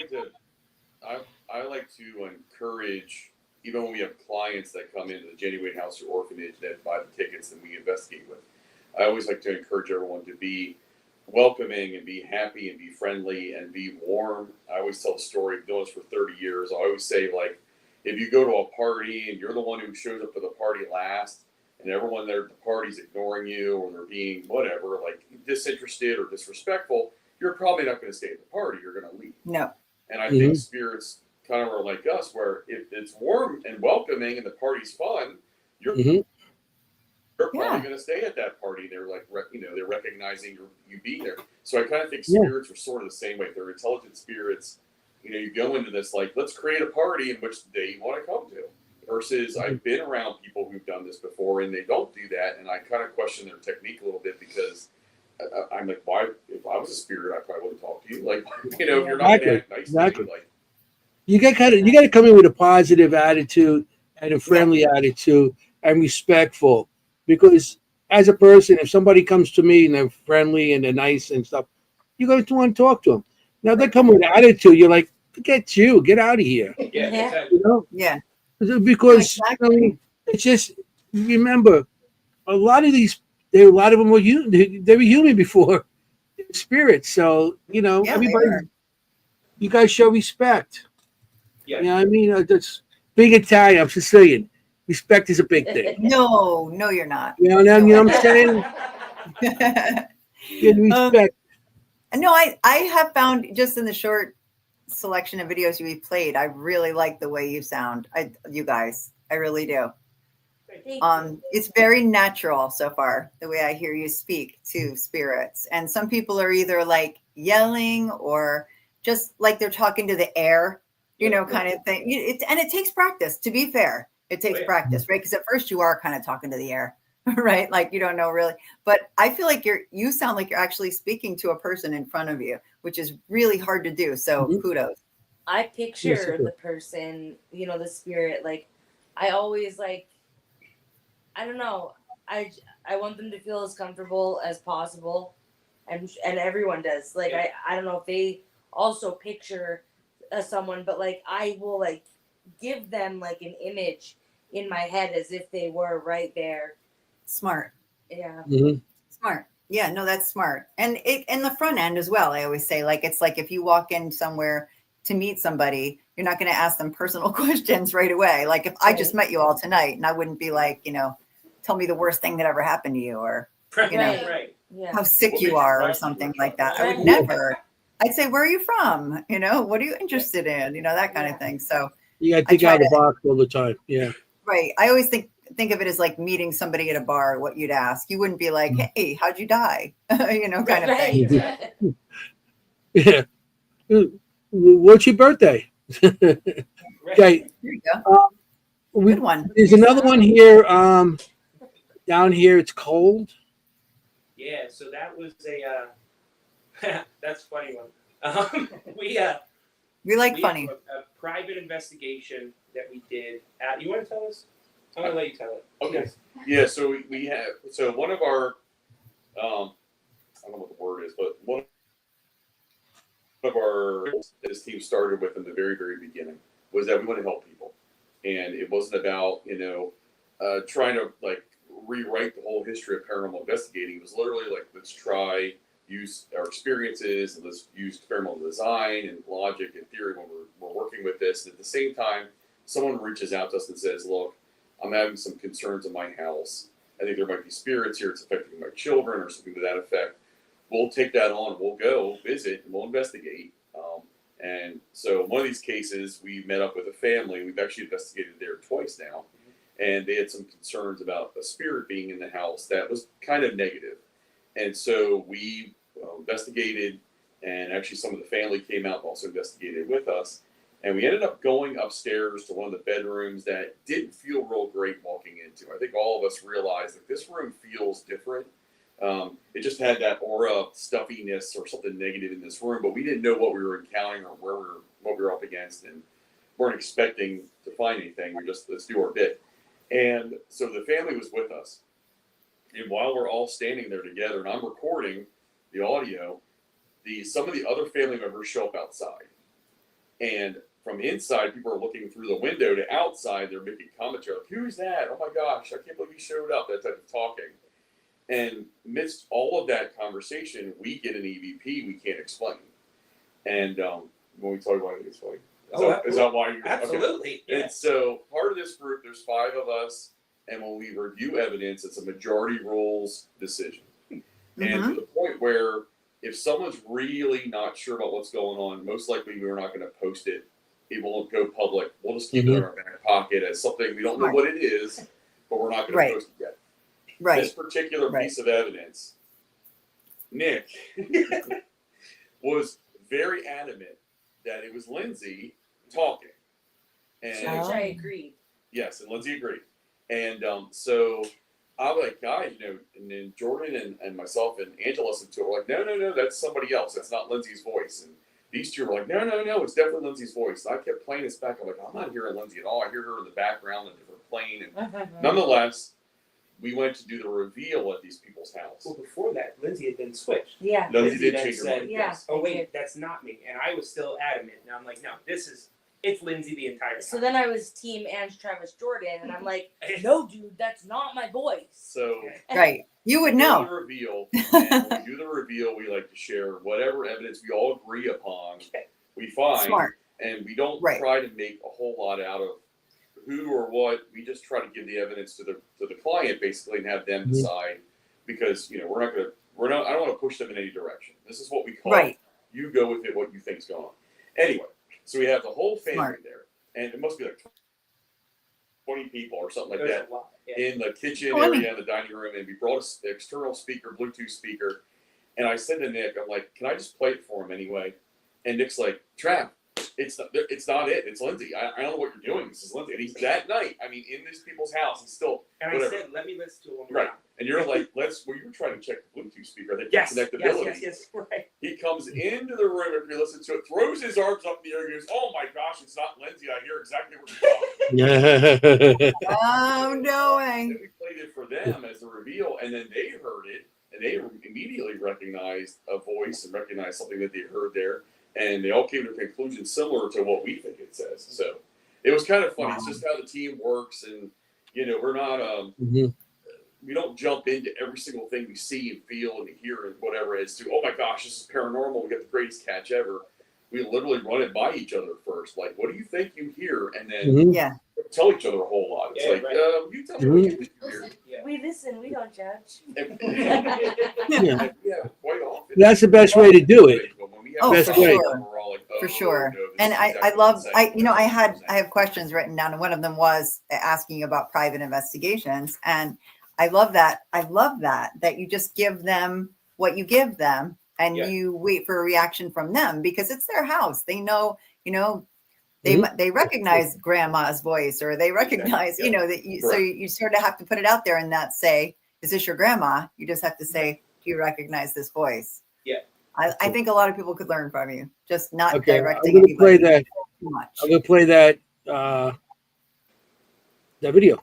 I like to encourage, even when we have clients that come into the Jennie House or orphanage that buy the tickets and we investigate with, I always like to encourage everyone to be welcoming and be happy and be friendly and be warm. I always tell the story, I've been doing this for 30 years. I always say, like, if you go to a party and you're the one who shows up for the party last and everyone there at the party's ignoring you or they're being whatever, like disinterested or disrespectful, you're probably not going to stay at the party. You're going to leave. No. And I think spirits kind of are like us, where if it's warm and welcoming and the party's fun, you're probably going to stay at that party. They're like, they're recognizing you being there. So I kind of think spirits are sort of the same way. They're intelligent spirits. You go into this like, let's create a party in which they want to come to. Versus I've been around people who've done this before and they don't do that. And I kind of question their technique a little bit because I'm like, why? If I was a spirit, I probably wouldn't talk to you. Like, if you're not going to act nice to me, like. you got to come in with a positive attitude and a friendly attitude and respectful. Because as a person, if somebody comes to me and they're friendly and they're nice and stuff, you're going to want to talk to them. Now they come with attitude, you're like, forget you, get out of here. Yeah, Yeah. exactly. Yeah. Because it's just, remember, a lot of them were human. They were human before spirits. So everybody, you guys show respect. Yeah. You know what I mean? That's big Italian. I'm Sicilian. Respect is a big thing. No, you're not. You know what I'm saying? Get respect. No, I have found just in the short selection of videos you played, I really like the way you sound. You guys, I really do. It's very natural so far, the way I hear you speak to spirits. And some people are either like yelling or just like they're talking to the air, kind of thing. And it takes practice, to be fair. It takes practice, right? Because at first you are kind of talking to the air, right? Like you don't know really. But I feel like you sound like you're actually speaking to a person in front of you, which is really hard to do. So kudos. I picture the person, the spirit. Like I always like, I don't know. I want them to feel as comfortable as possible, and everyone does. Like I don't know if they also picture someone, but like I will like give them like an image in my head as if they were right there. Smart. Yeah. Smart. Yeah, no, that's smart. And in the front end as well, I always say, like, it's like if you walk in somewhere to meet somebody, you're not going to ask them personal questions right away. Like if I just met you all tonight and I wouldn't be like, tell me the worst thing that ever happened to you or, how sick you are or something like that. I would never. I'd say, where are you from? What are you interested in? That kind of thing. So you got to think out of the box all the time. Yeah. Right. I always think of it as like meeting somebody at a bar, what you'd ask. You wouldn't be like, hey, how'd you die? Kind of thing. Yeah. What's your birthday? Okay. There you go. Good one. There's another one here. Down here, it's cold. Yeah, so that was that's a funny one. We like funny. A private investigation that we did. You want to tell us? I'm gonna let you tell it. Okay. Yeah. So we have one of our I don't know what the word is, but one of our this team started with in the very, very beginning was that we want to help people, and it wasn't about trying to like rewrite the whole history of paranormal investigating. It was literally like, let's try use our experiences and let's use experimental design and logic and theory when we're working with this. And at the same time, someone reaches out to us and says, look, I'm having some concerns in my house. I think there might be spirits here. It's affecting my children or something to that effect. We'll take that on. We'll go visit and we'll investigate. And so in one of these cases, we met up with a family. We've actually investigated there twice now. And they had some concerns about a spirit being in the house that was kind of negative. And so we investigated, and actually some of the family came out and also investigated with us. And we ended up going upstairs to one of the bedrooms that didn't feel real great walking into. I think all of us realized that this room feels different. It just had that aura of stuffiness or something negative in this room, but we didn't know what we were encountering or what we were up against, and weren't expecting to find anything. We just, let's do our bit. And so the family was with us. And while we're all standing there together, and I'm recording the audio, some of the other family members show up outside. And from inside, people are looking through the window to outside. They're making commentary like, "Who's that? Oh my gosh, I can't believe he showed up," that type of talking. And amidst all of that conversation, we get an EVP we can't explain. And when we talk about it, it's funny. Is that why you're absolutely? Okay. Yes. And so part of this group, there's 5 of us, and when we review evidence, it's a majority rules decision. Mm-hmm. And to the point where if someone's really not sure about what's going on, most likely we're not going to post it. It won't go public. We'll just keep it in our back pocket as something we don't know what it is, but we're not going to post it yet. Right. This particular piece of evidence, Nick was very adamant that it was Lindsay talking. And Which I agreed. yes, and Lindsay agreed. And so I was like, guys, and then Jordan and myself and Angela listened to it. We're like, no, that's somebody else. That's not Lindsay's voice. And these two were like, no, it's definitely Lindsay's voice. And I kept playing this back. I'm like, I'm not hearing Lindsay at all. I hear her in the background, a different plane. And nonetheless, we went to do the reveal at these people's house. Well, before that, Lindsay had been switched. Yeah. Lindsay did then change her said, mind. Yeah. "Oh wait, that's not me," and I was still adamant. And I'm like, "No, it's Lindsay the entire time." So then I was team Ange Travis Jordan, and I'm like, no, dude, that's not my voice. So Right. You would know. The reveal, and when we do the reveal, we like to share whatever evidence we all agree upon. We find, Smart. and we don't try to make a whole lot out of who or what. We just try to give the evidence to the client basically and have them decide, because I don't want to push them in any direction. This is what we call it. You go with it, what you think's going on. Anyway, so we have the whole family there, and it must be like 20 people or something like that in the kitchen area, in the dining room, and we brought an external speaker, Bluetooth speaker, and I said to Nick, I'm like, can I just play it for him anyway? And Nick's like, Trav, it's not it. It's Lindsay. I don't know what you're doing. This is Lindsay. And he's that night, in these people's house, he's still And whatever. I said, let me listen to it one more Right. time. And you're like, you were trying to check the Bluetooth speaker. I think Yes, connectability. yes, right. He comes into the room after he listens to it, throws his arms up in the air, and goes, "Oh my gosh, it's not Lindsay. I hear exactly what you're talking about." Oh, no way. And we played it for them as the reveal, and then they heard it, and they immediately recognized a voice and recognized something that they heard there, and they all came to a conclusion similar to what we think it says. So it was kind of funny. Wow. It's just how the team works, and we're not we don't jump into every single thing we see and feel and hear and whatever as to, oh my gosh, this is paranormal, we got the greatest catch ever. We literally run it by each other first. Like, what do you think you hear? And then tell each other a whole lot. It's you tell me what you think you hear. We listen, we don't judge. Quite often. That's the best way to do it. Oh, best for way. sure. For sure. And I love, I have questions written down, and one of them was asking about private investigations. And I love that you just give them what you give them, and you wait for a reaction from them, because it's their house. They know, they recognize grandma's voice, or they recognize, that so you sort of have to put it out there and not say, is this your grandma? You just have to say, do you recognize this voice? Yeah. I think a lot of people could learn from you, just not Okay, directing I'm going to play that. Too much. I'm going to play that video.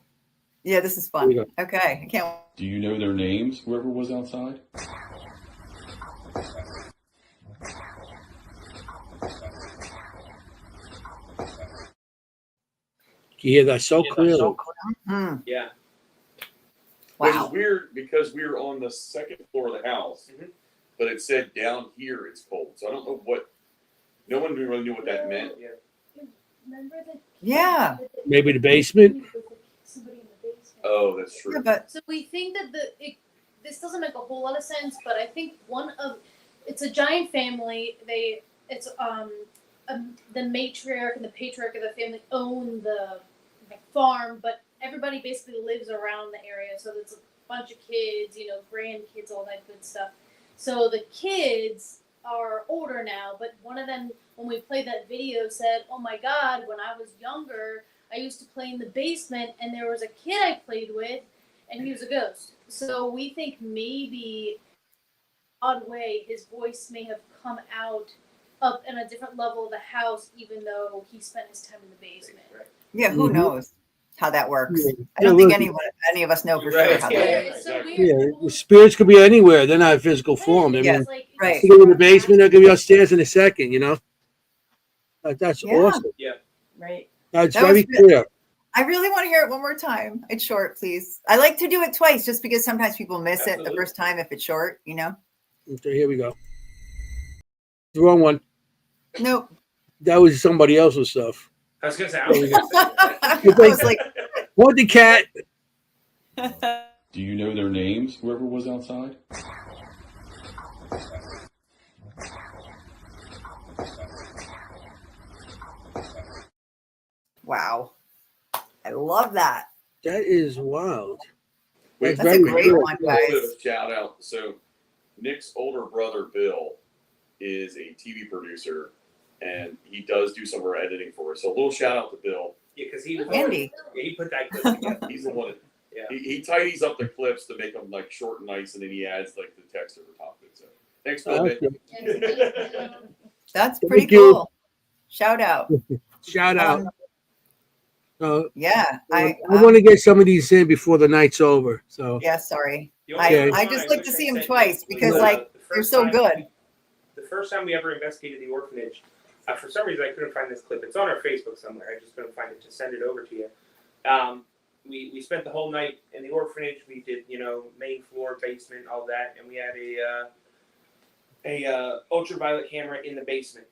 Yeah, this is fun. Okay, I can't. Do you know their names, whoever was outside? You hear that so clearly. Mm-hmm. Yeah. Wow. Which is weird, because we were on the second floor of the house, but it said down here it's cold. So I don't know no one really knew what that meant. Yeah. Maybe the basement. Oh, that's true. Yeah, but So we think that this doesn't make a whole lot of sense, but I think it's a giant family. It's the matriarch and the patriarch of the family own the farm, but everybody basically lives around the area. So there's a bunch of kids, grandkids, all that good stuff. So the kids are older now, but one of them, when we played that video, said, "Oh my God, when I was younger, I used to play in the basement, and there was a kid I played with, and he was a ghost." So we think maybe, odd way, his voice may have come out up in a different level of the house, even though he spent his time in the basement. Right. Yeah, who knows how that works? Yeah. I don't Yeah, think look, any of us know for Right. sure how that Yeah. works. It's so Exactly. weird. Yeah, the spirits could be anywhere. They're not in physical form. I Yeah. mean, Right. they go in the basement, they'll give you upstairs in a second, That's Yeah. awesome. Right. That's That very was clear. I really want to hear it one more time. It's short, please. I like to do it twice just because sometimes people miss it the Absolutely. first time if it's short, Okay, here we go. The wrong one. Nope. That was somebody else's stuff. I was gonna say. I was like, What the cat? Do you know their names, whoever was outside? wow. I love that. That is wild. Wait, That's a very great cool. one, a little bit guys. of shout out. So Nick's older brother Bill is a TV producer, and he does do some of our editing for us. So a little shout out to Bill. Yeah, because he was Andy. Yeah, he put that clip together. He's the one. Yeah. He tidies up the clips to make them like short and nice, and then he adds like the text over top of it. So thanks, Bill. Okay. That's pretty Thank you. cool. Shout out. Shout out. Yeah. I want to get some of these in before the night's over. So Yeah, sorry. The only Okay. other I one just like wish to I see 'em sent twice you because, was, like, the they're first so time- good. The first time we ever investigated the orphanage, for some reason I couldn't find this clip. It's on our Facebook somewhere. I just couldn't find it to send it over to you. We spent the whole night in the orphanage. We did main floor, basement, all that, and we had a ultraviolet camera in the basement,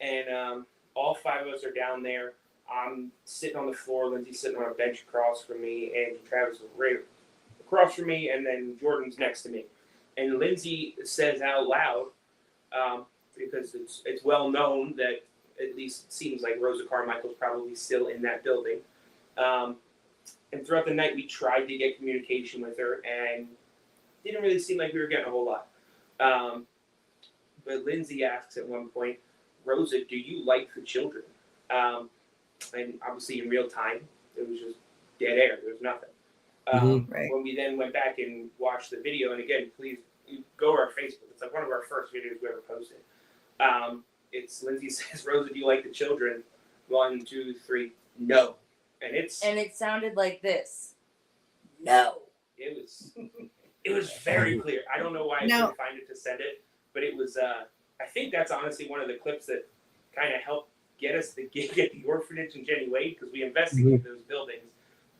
and all 5 of us are down there. I'm sitting on the floor. Lindsay's sitting on a bench across from me, and Travis was right across from me, and then Jordan's next to me. And Lindsay says out loud, because it's well known that at least it seems like Rosa Carmichael's probably still in that building. And throughout the night, we tried to get communication with her, and didn't really seem like we were getting a whole lot. But Lindsay asks at one point, "Rosa, do you like the children?" And obviously in real time, it was just dead air. There was nothing. Right. When we then went back and watched the video, and again, please go to our Facebook. It's like one of our first videos we ever posted. It's Lindsay says, "Rosa, do you like the children?" 1, 2, 3, no. And it sounded like this. No. It was very clear. I don't know why I No. couldn't find it to send it, but it was. I think that's honestly one of the clips that kind of helped get us to get the orphanage and Jennie Wade, because we investigated those buildings,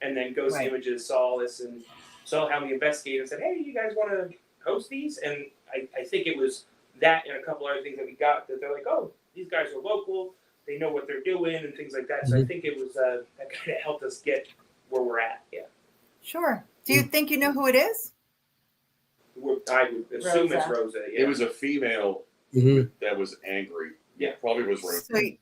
and then Ghost Right. Images saw this and saw how we investigated and said, "Hey, you guys want to host these?" And I think it was that and a couple other things that we got that they're like, "Oh, these guys are local. They know what they're doing," and things like that. So I think it was that kind of helped us get where we're at. Yeah. Sure. Do you think you know who it is? I would assume it's Rosa. Rosa. Yeah. It was a female Mhm. that was angry. Yeah. Probably was Rosa. So you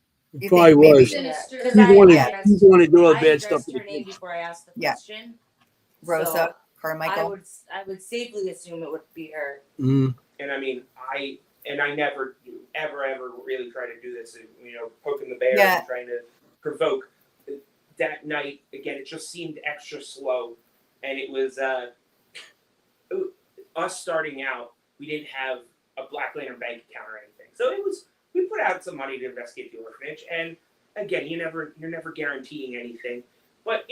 Probably think maybe was. Sinister. Because He's the one Yeah. he's the one to do all I bad stuff addressed to her the name kids. before I asked the Yeah. question. Rosa So Carmichael? I would safely assume it would be her. Mhm. And I mean, I never ever really try to do this, poking the bear Yeah. and trying to provoke. That night, again, it just seemed extra slow, and it was us starting out. We didn't have a Black Lantern bank account or anything, so we put out some money to investigate the orphanage, and again, you're never guaranteeing anything, but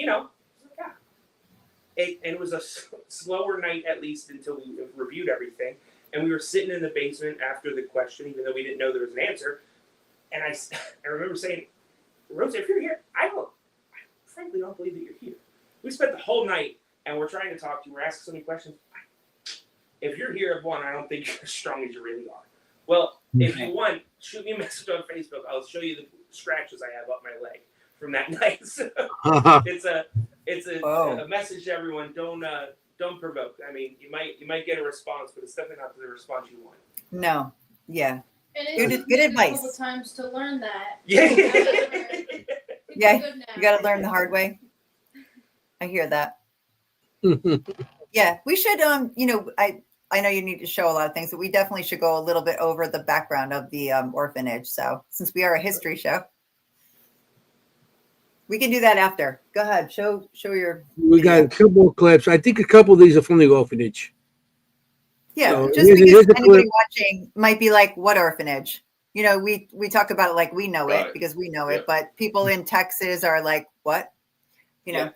and it was a slower night, at least until we reviewed everything. And we were sitting in the basement after the question, even though we didn't know there was an answer. And I remember saying, "Rosa, if you're here, I frankly don't believe that you're here. We spent the whole night and we're trying to talk to you. We're asking so many questions. If you're here, I don't think you're as strong as you really are. Well, if you want, shoot me a message on Facebook. I'll show you the scratches I have up my leg from that night." So it's a message to everyone. Don't provoke. I mean, you might get a response, but it's definitely not the response you want. No. Yeah. And it Good- took good me advice. a couple times to learn that. Yeah. Yeah, Good now. you got to learn the hard way. I hear that. Yeah, we should. I know you need to show a lot of things, but we definitely should go a little bit over the background of the orphanage. So since we are a history show, we can do that after. Go ahead, show your. We got a video. couple more clips. I think a couple of these are from the orphanage. Yeah, So just here's because a anybody clip. watching might be like, "What orphanage?" You know, we talk about it like we know Got it it. because we know Yeah. it, but people in Texas are like, "What?" You know, Yeah.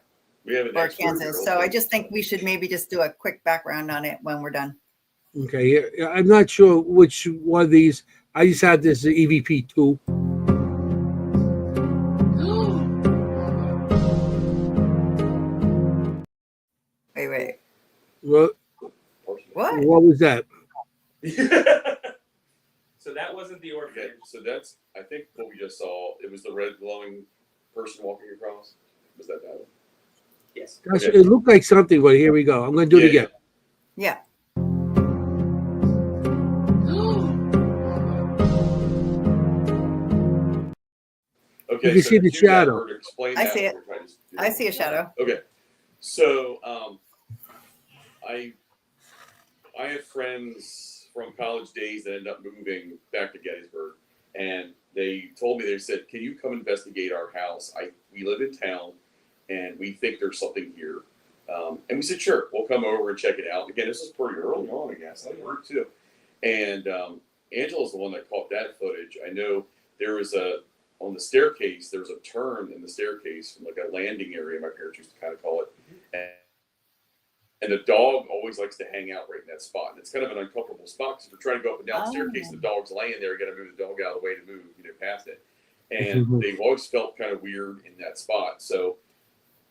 We have an or expert here. Kansas. So I just think we should maybe just do a quick background on it when we're done. Okay, yeah, I'm not sure which one of these. I just had this EVP 2. Wait. What, What? what was that? So that wasn't the Okay, orphanage. so that's, I think what we just saw, it was the red glowing person walking across. Was that one? Yes. Gosh, Okay. it looked like something, but here we go. I'm going to do it Yeah, again. Yeah. Okay, You can so see the to do that, shadow. or to explain I that, see it. we're trying to do I that. see a shadow. Okay, so I have friends from college days that end up moving back to Gettysburg, and they told me, they said, "Can you come investigate our house? We live in town, and we think there's something here." And we said, "Sure, we'll come over and check it out." Again, this is pretty early on, I guess. I worked too, and Angela's the one that caught that footage. I know there was on the staircase, there was a turn in the staircase from like a landing area, my parents used to kind of call it. And the dog always likes to hang out right in that spot. And it's kind of an uncomfortable spot because if you're trying to go up and down the staircase, the dog's laying there, you got to move the dog out of the way to move, past it. And they've always felt kind of weird in that spot. So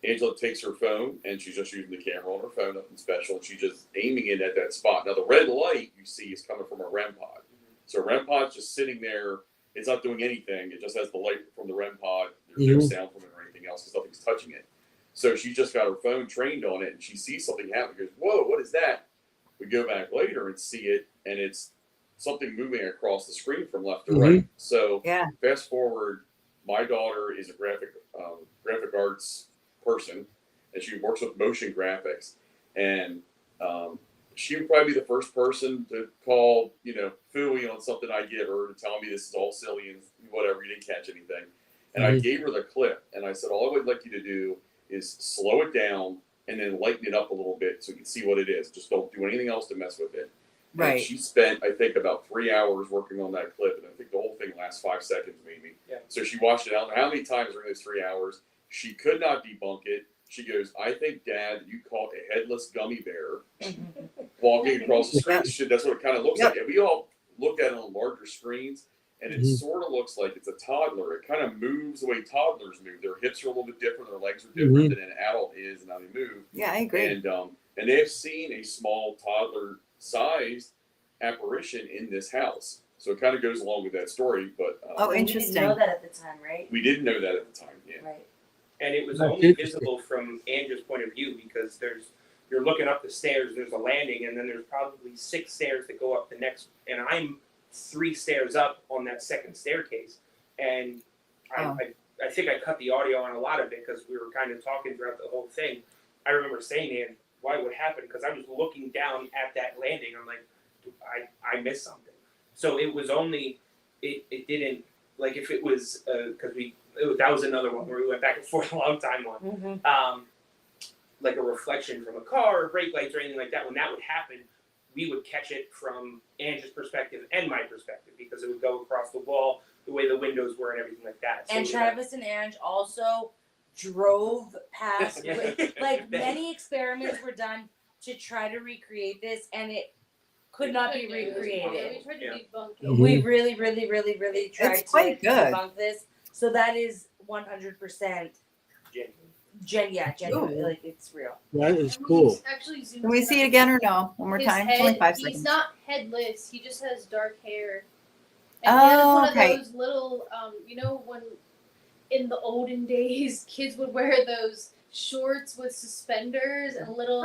Angela takes her phone and she's just using the camera on her phone, nothing special, and she's just aiming it at that spot. Now the red light you see is coming from a REM pod. So a REM pod's just sitting there. It's not doing anything. It just has the light from the REM pod. There's no sound from it or anything else because nothing's touching it. So she just got her phone trained on it and she sees something happen. Goes, "Whoa, what is that?" We go back later and see it, and it's something moving across the screen from left to right. So fast forward, my daughter is a graphic arts person, and she works with motion graphics, and she would probably be the first person to call, phooey on something I give her to tell me this is all silly and whatever, you didn't catch anything. And I gave her the clip, and I said, all I would like you to do is slow it down and then lighten it up a little bit so you can see what it is. Just don't do anything else to mess with it. Right. And she spent, I think, about 3 hours working on that clip, and I think the whole thing lasts 5 seconds maybe. Yeah. So she watched it out. How many times during those 3 hours? She could not debunk it. She goes, "I think, Dad, you caught a headless gummy bear walking across the screen." Shit, that's what it kind of looks like. And we all look at it on larger screens, and it sort of looks like it's a toddler. It kind of moves the way toddlers move. Their hips are a little bit different. Their legs are different than an adult is, and how they move. Yeah, I agree. And they have seen a small toddler-sized apparition in this house. So it kind of goes along with that story. But interesting. We didn't know that at the time, right? we didn't know that at the time. Yeah. Right. And it was That's only interesting. visible from Andrew's point of view because you're looking up the stairs, there's a landing, and then there's probably 6 stairs that go up the next, and I'm 3 stairs up on that second staircase. And I think I cut the audio on a lot of it because we were kind of talking throughout the whole thing. I remember saying, "Man, why would happen?" Because I was looking down at that landing. I'm like, I missed something. So it was only, it didn't, like if it was, because that was another one where we went back and forth a long time on. Like a reflection from a car or brake lights or anything like that. When that would happen, we would catch it from Angie's perspective and my perspective because it would go across the wall, the way the windows were and everything like that. So And Travis and Ange also drove past. Like many experiments were done to try to recreate this, and it could not be recreated. We tried to debunk it. We really, really, really, really tried It's quite to good. debunk this. So that is 100% genuine. Like it's real. That is cool. He's actually zoomed Can we in see on it again or no? One more his time. head. Only 5 He's seconds. not headless. He just has dark hair. And he has one okay. of those little, when in the olden days kids would wear those shorts with suspenders and little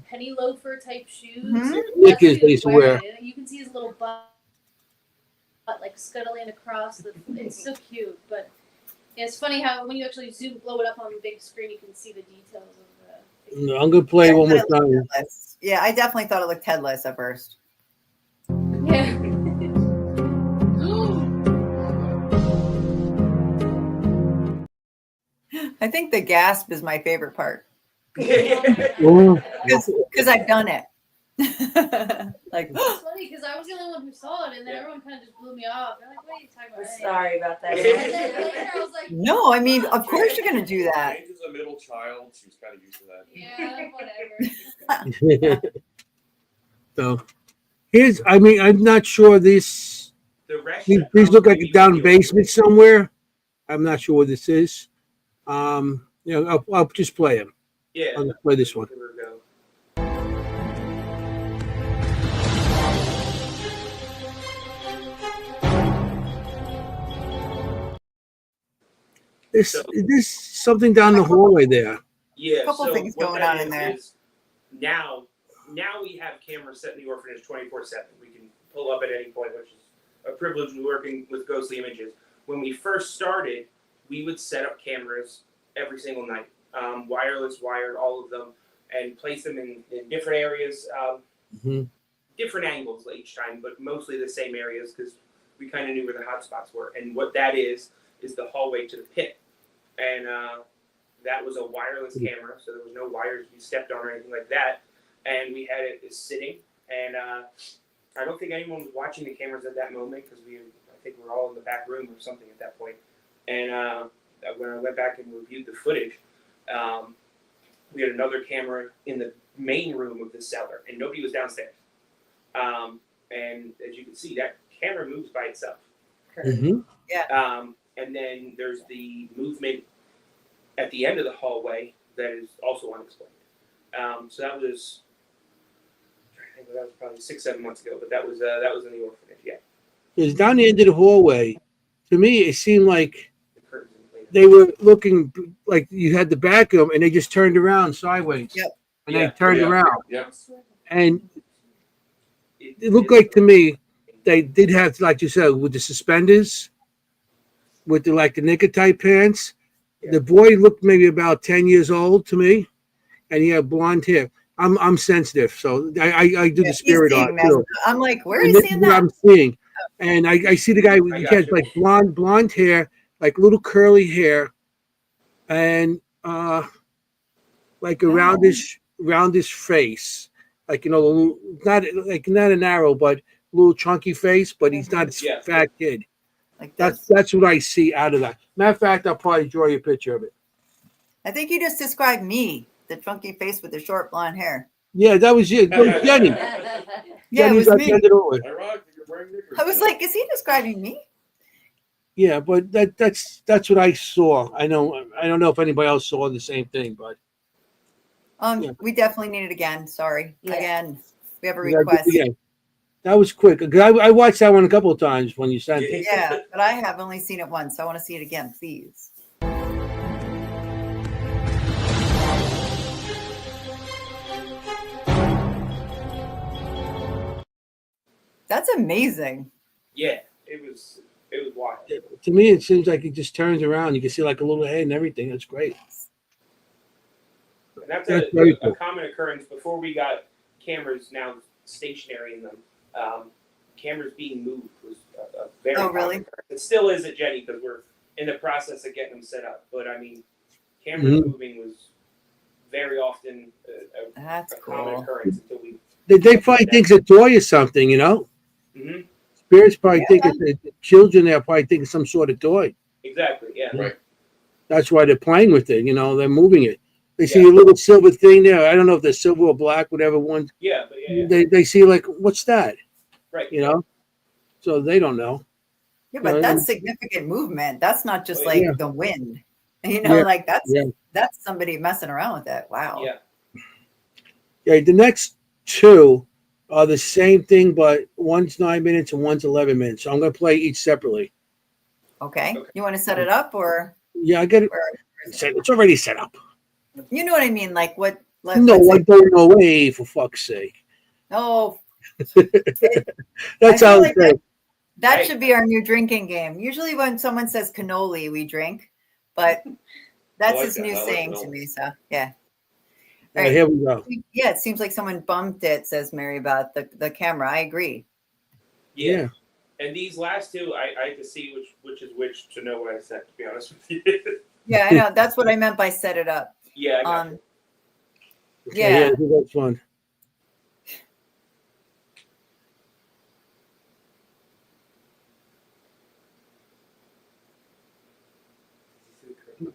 penny loafer type shoes. Mhm. That's what Knickers he they was used to wear. wearing. You can see his little butt. like scuttling across the. It's so cute, but yeah, it's funny how when you actually blow it up on the big screen, you can see the details of the. No, I'm gonna play one more time. Headless. Yeah, I definitely thought it looked headless at first. Yeah. I think the gasp is my favorite part Well, because I've done it. Like, It's funny because I was the only one who saw it, and then everyone kind of just blew me off. They're like, "What are you talking We're about?" sorry about that. And then later, I was like, no, I mean, of course you're gonna do that. Ange is a middle child. She was kind of used to that. "Yeah, whatever." so here's, I mean, I'm not sure these The rest these look like a down basement somewhere. I'm not sure what this is. You know, I'll just play them. Yeah. I'll just play this one. Here we go. There's something down the hallway there. Yeah, Couple so things what going that on in there. is now we have cameras set in the orphanage 24/7. We can pull up at any point, which is a privilege working with ghostly images. When we first started, we would set up cameras every single night, wireless, wired, all of them, and place them in different areas, different angles each time, but mostly the same areas because we kind of knew where the hot spots were. And what that is the hallway to the pit. And that was a wireless camera, so there was no wires to be stepped on or anything like that. And we had it sitting, and I don't think anyone was watching the cameras at that moment because I think we were all in the back room or something at that point. And when I went back and reviewed the footage, we had another camera in the main room of the cellar, and nobody was downstairs. And as you can see, that camera moves by itself. And then there's the movement at the end of the hallway that is also unexplained. So that was, I think that was probably 6-7 months ago, but that was in the orphanage. Yeah. Because down the end of the hallway, to me, it seemed like they were looking like you had the back of them, and they just turned around sideways. Yep. And they turned around. Yeah. And it looked like to me they did have, like you said, with the suspenders, with the like the knicker type pants. Yeah. The boy looked maybe about 10 years old to me, and he had blonde hair. I'm sensitive, so I do the spirit art too. I'm like, where are and you this seeing is what that? I'm seeing, and I see the guy with he has like blonde hair, like little curly hair, and like a roundish face, like not an arrow, but little chunky face, but he's not a fat kid. Like that's what I see out of that. Matter of fact, I'll probably draw you a picture of it. I think you just described me, the chunky face with the short blonde hair. Yeah, that was you. That was Jennie. Yeah, Jennie's it was me. I I was like, is he describing me? Yeah, but that's what I saw. I don't know if anybody else saw the same thing, but we definitely need it again. Sorry. Yeah. Again, we have a request. That was quick. I watched that one a couple of times when you sent it. Yeah, but I have only seen it once. So I want to see it again, please. That's amazing. Yeah, it was wild. To me, it seems like it just turns around. You can see like a little head and everything. That's great. And that's very a common occurrence before we got cameras now stationary in them. Cameras being moved was a very common occurrence. It still is at Jennie because we're in the process of getting them set up. But I mean, cameras moving was very often a common occurrence until we. They probably think it's a toy or something, you know. Mm-hmm. Spirits probably think it's the children there probably think it's some sort of toy. Exactly. Yeah. Right. That's why they're playing with it. You know, they're moving it. They see a little silver thing there. I don't know if they're silver or black, whatever one. Yeah, but They see like, what's that? Right. You know, so they don't know. Yeah, but that's significant movement. That's not just like the wind. You know, like that's somebody messing around with it. Wow. Yeah. Yeah. The next two are the same thing, but one's 9 minutes and one's 11 minutes. So I'm going to play each separately. Okay. You want to set it up or? Yeah, I get it. It's already set up. You know what I mean? Like what? No, I don't know. Way for fuck's sake. Oh. That's how it's That Hey. should be our new drinking game. Usually when someone says cannoli, we drink, but that's like his that. new I like saying to cannoli. me. So yeah. All right, here we go. Yeah, it seems like someone bumped it, says Mary, about the camera. I agree. Yeah. And these last two, I have to see which is which to know what I said, to be honest with you. Yeah, I know. That's what I meant by set it up. Yeah, I got you. Okay, Yeah. here's the next one.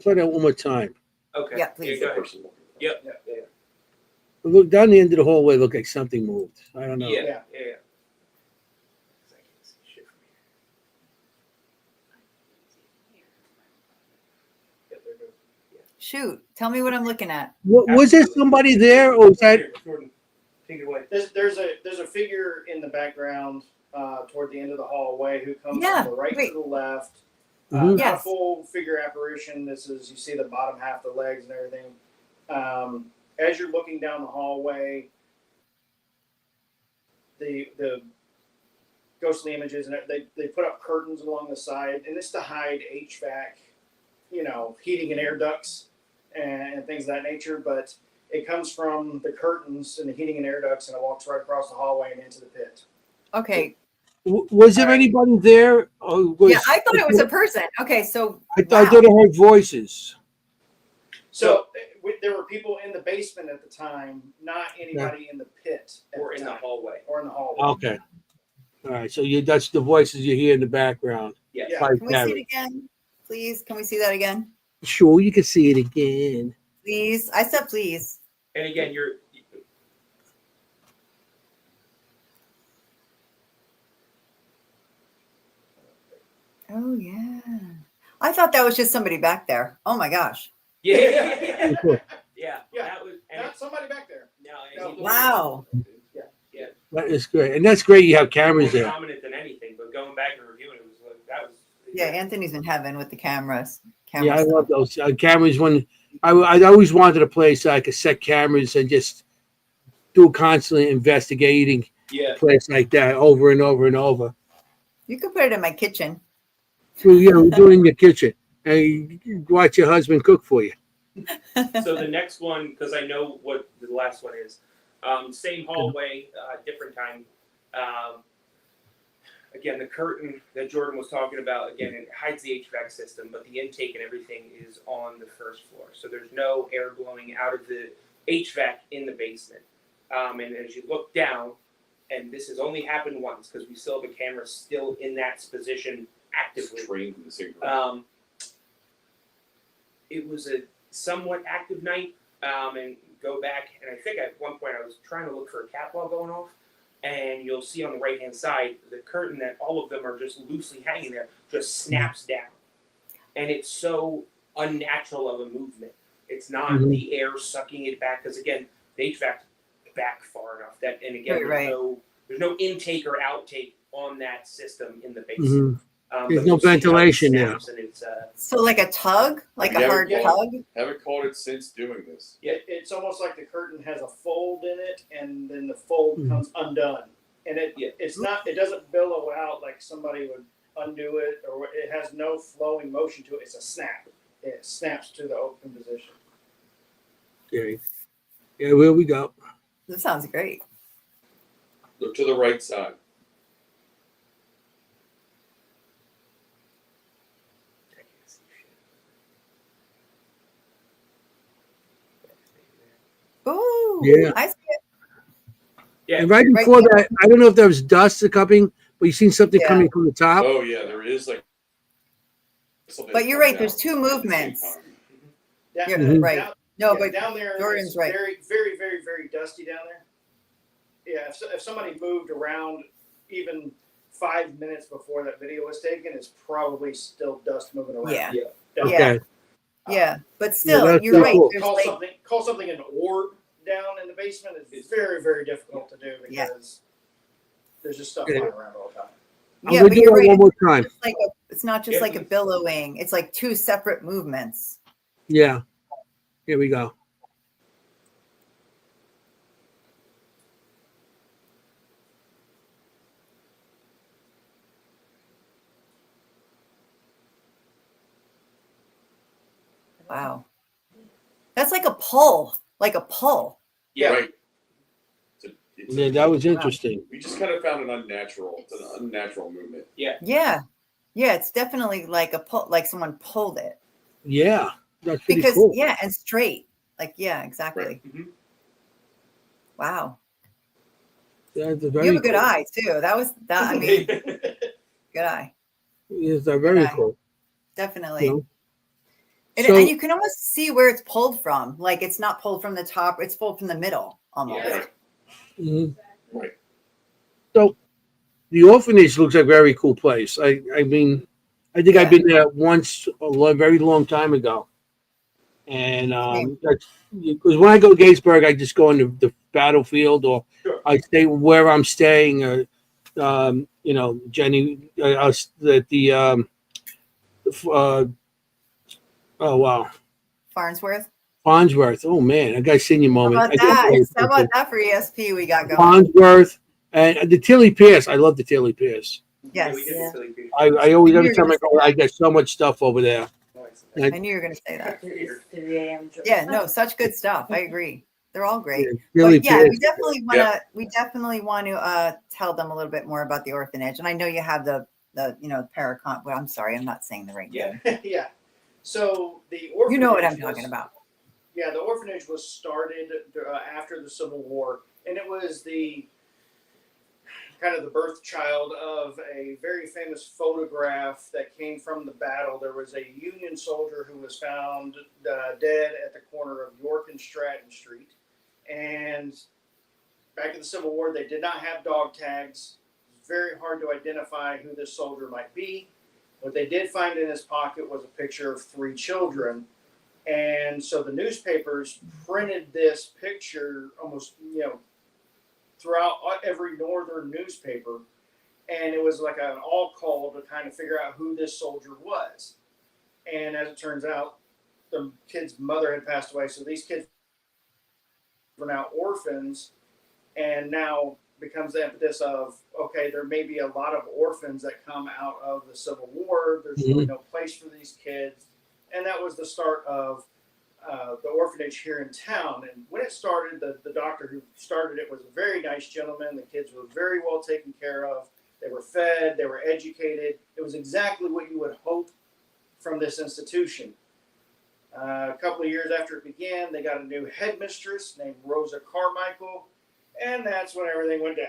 Play that one more time. Okay. Yeah, please. go ahead. Yep. Yeah. Look down the end of the hallway. Look like something moved. I don't know. Yeah. Shoot, tell me what I'm looking at. Was there somebody there, or was that? Jordan, take it away. There's a figure in the background toward the end of the hallway who comes Yeah, from the right wait. to the left. Mhm. Not a Yes. full figure apparition. This is, you see the bottom half, the legs and everything. As you're looking down the hallway, the ghostly images, and they put up curtains along the side, and it's to hide HVAC, heating and air ducts and things of that nature. But it comes from the curtains and the heating and air ducts, and it walks right across the hallway and into the pit. Okay. Was there anybody there? Or was, Yeah, I thought it was a person. Okay, so I thought I heard voices. So there were people in the basement at the time, not anybody in the pit Or in the hallway. Or in the hallway. Okay. All right. So that's the voices you hear in the background. Yes. Yeah. By can we see Karen. it again? Please, can we see that again? Sure, you can see it again. Please. I said please. And again, you're. Oh yeah. I thought that was just somebody back there. Oh my gosh. Yeah. Yeah. That was. And Not somebody back there. no, Wow. That is great, and that's great. You have cameras More there. prominent than anything, but going back and reviewing it was like that was. Yeah, Anthony's in heaven with the cameras. Yeah, I love those cameras. When I always wanted a place I could set cameras and just do constantly investigating. Yeah. Place like that over and over and over. You could put it in my kitchen. So, we do it in your kitchen and you watch your husband cook for you. So the next one, because I know what the last one is, same hallway, different time. Again, the curtain that Jordan was talking about, again, it hides the HVAC system, but the intake and everything is on the first floor. So there's no air blowing out of the HVAC in the basement. And as you look down, and this has only happened once because we still have a camera still in that position actively. Trained in the same room. It was a somewhat active night, and go back, and I think at one point I was trying to look for a cat ball going off, and you'll see on the right hand side the curtain that all of them are just loosely hanging there just snaps down, and it's so unnatural of a movement. It's not the air sucking it back, because again the HVAC back far enough that, and again there's no intake or outtake on that system in the basement. There's no ventilation there. So like a tug, like a hard tug. Haven't called it since doing this. Yeah, it's almost like the curtain has a fold in it, and then the fold comes undone, and it doesn't billow out like somebody would undo it, or it has no flowing motion to it. It's a snap. It snaps to the open position. Okay. Yeah, here we go. That sounds great. Look to the right side. Ooh, Yeah. I see it. Yeah. And right before that, I don't know if there was dust coming, but you seen something coming from the top. Oh yeah, there is like. But you're right. There's two movements. You're right. No, but down there, Jordan's it's right. very, very, very, very dusty down there. Yeah, if somebody moved around even 5 minutes before that video was taken, it's probably still dust moving around. Yeah. Okay. Yeah, but still, that's you're right. cool. There's Call something an orb down in the basement is very, very difficult to do because there's just stuff flying around all the time. I'm Yeah, gonna but do you're it right. one more time. It's not just like a billowing. It's like two separate movements. Yeah. Here we go. a pull, like a pull. Yeah. Right. Yeah, that was interesting. We just kind of found an unnatural movement. Yeah. Yeah, it's definitely like a pull, like someone pulled it. Yeah, that's pretty Because cool. yeah, and straight. Like, yeah, exactly. Right. Mm-hmm. Wow. That's a You very have a good cool. eye too. I mean, good eye. It's a very eye. cool. Definitely. You know? And, So and you can almost see where it's pulled from. Like, it's not pulled from the top, it's pulled from the middle almost. Yeah. mhm. Right. So the orphanage looks like a very cool place. I mean, I think I've Yeah. been there once very long time ago. And Same. that's because when I go to Gettysburg, I just go into the battlefield, or Sure. I stay where I'm staying. You know, Jennie, at the oh wow, Farnsworth. Farnsworth. Oh man, I got a senior How moment. about I can't that? believe How about it. that for ESP we got going? Farnsworth and the Tilly Pierce. I love the Tilly Pierce. Yeah, Yes. we did Yeah. the Philly Beach. I always I knew every you were time gonna I say go, I that. get so much stuff over there. I knew you were going to say that. It's 3 a.m. Yeah, no, such good stuff. I agree. They're all great. Yeah, Tilly But yeah, Pierce. we definitely want to tell them a little bit more about the orphanage. And I know you have the Paracon. Well, I'm sorry, I'm not saying the right Yeah. name. Yeah. So the orphanage. You know what I'm was- talking about. Yeah, the orphanage was started after the Civil War, and it was the kind of the birth child of a very famous photograph that came from the battle. There was a Union soldier who was found dead at the corner of York and Stratton Street. And back in the Civil War, they did not have dog tags. It was very hard to identify who this soldier might be. What they did find in his pocket was a picture of 3 children. And so the newspapers printed this picture almost, throughout every northern newspaper. And it was like an all call to kind of figure out who this soldier was. And as it turns out, the kid's mother had passed away. So these kids were now orphans. And now becomes the impetus of, okay, there may be a lot of orphans that come out of the Civil War. There's really no place for these kids. And that was the start of the orphanage here in town. And when it started, the doctor who started it was a very nice gentleman. The kids were very well taken care of. They were fed. They were educated. It was exactly what you would hope from this institution. A couple of years after it began, they got a new headmistress named Rosa Carmichael. And that's when everything went down.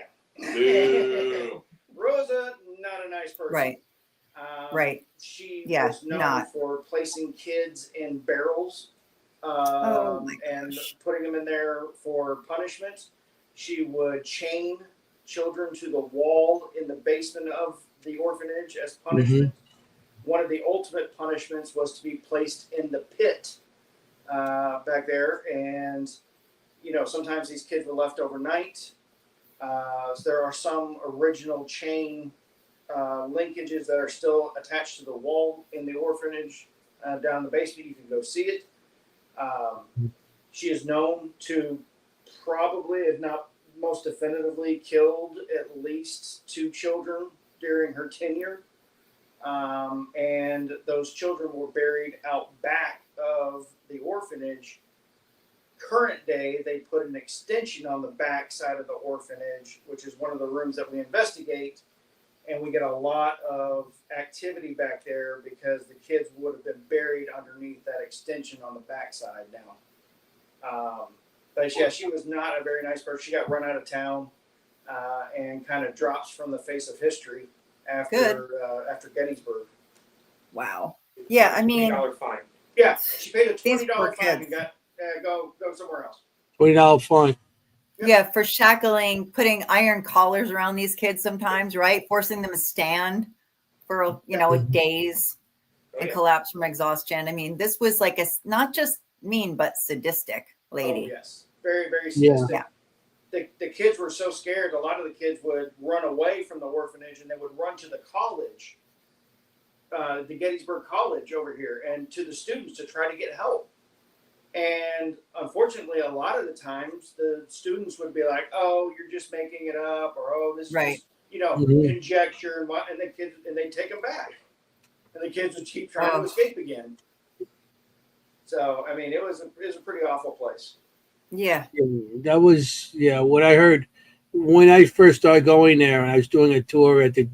Boo. Rosa, not a nice person. Right. Right. She Yeah, was known not. for placing kids in barrels Oh my and gosh. putting them in there for punishment. She would chain children to the wall in the basement of the orphanage as punishment. One of the ultimate punishments was to be placed in the pit back there. And, sometimes these kids were left overnight. So there are some original chain linkages that are still attached to the wall in the orphanage down in the basement. You can go see it. She is known to probably, if not most definitively, killed at least 2 children during her tenure. And those children were buried out back of the orphanage. Current day, they put an extension on the back side of the orphanage, which is one of the rooms that we investigate. And we get a lot of activity back there because the kids would have been buried underneath that extension on the backside now. But yeah, she was not a very nice person. She got run out of town and kind of drops from the face of history after Gettysburg. Wow. Yeah, I mean, $20 fine. Yeah, she paid a These poor $20 fine kids. and got go somewhere else. $20 fine. yeah, for shackling, putting iron collars around these kids sometimes, right? Forcing them to stand for, days and collapse from exhaustion. I mean, this was like not just mean, but sadistic lady. Oh, yes. Very, very Yeah. sadistic. The kids were so scared, a lot of the kids would run away from the orphanage and they would run to the college, the Gettysburg College over here, and to the students to try to get help. And unfortunately, a lot of the times, the students would be like, "Oh, you're just making it up," or "Oh, this Right. is conjecture," and the kids, and they take them back, and the kids would keep trying to escape again. So I mean, it was a pretty awful place. Yeah. That was what I heard when I first started going there, and I was doing a tour at the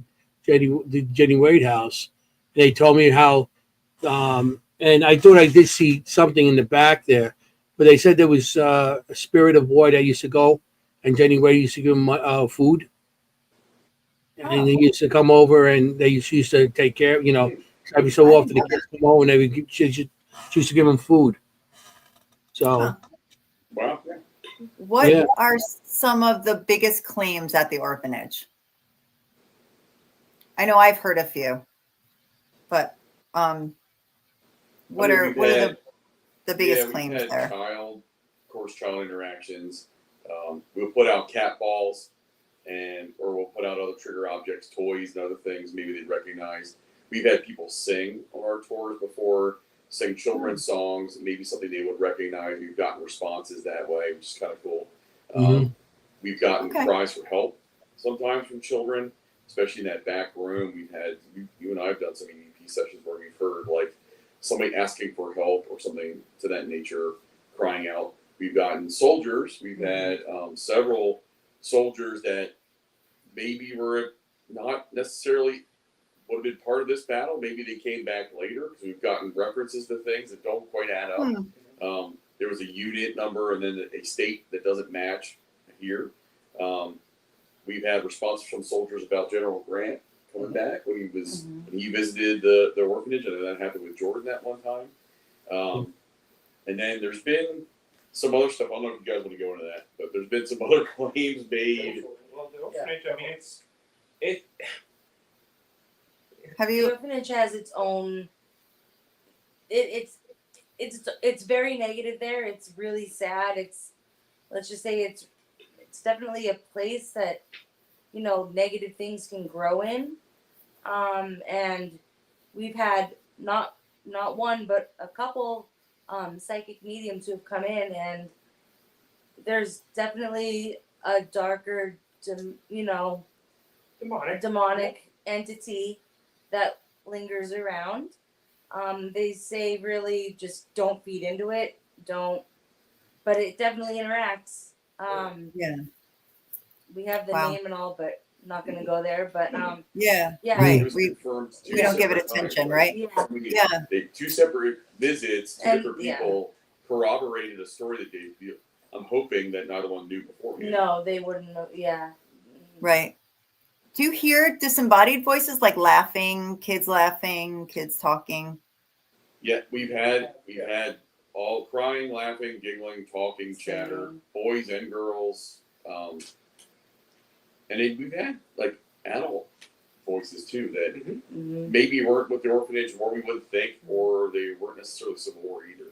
Jennie Wade house. They told me how, and I thought I did see something in the back there, but they said there was a spirit of boy that used to go, and Jennie Wade used to give him food, and he used to come over, and they used to take care. Every so I often didn't the know kids come over, and she used to give him food. So. Huh. Wow. What Yeah. are some of the biggest claims at the orphanage? I know I've heard a few, but what are the biggest claims we've had there? child interactions. We'll put out cat balls, or we'll put out other trigger objects, toys, and other things maybe they'd recognize. We've had people sing on our tours before, sing children's songs, maybe something they would recognize. We've gotten responses that way, which is kind of cool. We've gotten cries for help sometimes from children, especially in that back room. We've had, you and I have done some EVP sessions where we've heard like somebody asking for help or something to that nature, crying out. We've gotten soldiers. We've had several soldiers that maybe were not necessarily would have been part of this battle. Maybe they came back later because we've gotten references to things that don't quite add up. There was a unit number and then a state that doesn't match here. We've had responses from soldiers about General Grant coming back when he visited the orphanage, and that happened with Jordan that one time. And then there's been some other stuff. I don't know if you guys want to go into that, but there's been some other claims made. Well, the orphanage, I mean, The orphanage has its own. It's very negative there. It's really sad. Let's just say it's definitely a place that negative things can grow in. And we've had not one but a couple psychic mediums who have come in, and there's definitely a darker demonic entity that lingers around. They say really just don't feed into it, but it definitely interacts. We have the name and all, but not going to go there. But right. We don't give it attention, right? Two separate visits to different people corroborated a story that I'm hoping that neither one knew beforehand. No, they wouldn't know. Yeah. Right. Do you hear disembodied voices like laughing, kids talking? Yeah, we've had all crying, laughing, giggling, talking, chatter, boys and girls. And we've had like adult voices too that maybe weren't with the orphanage more we would think, or they weren't necessarily Civil War either.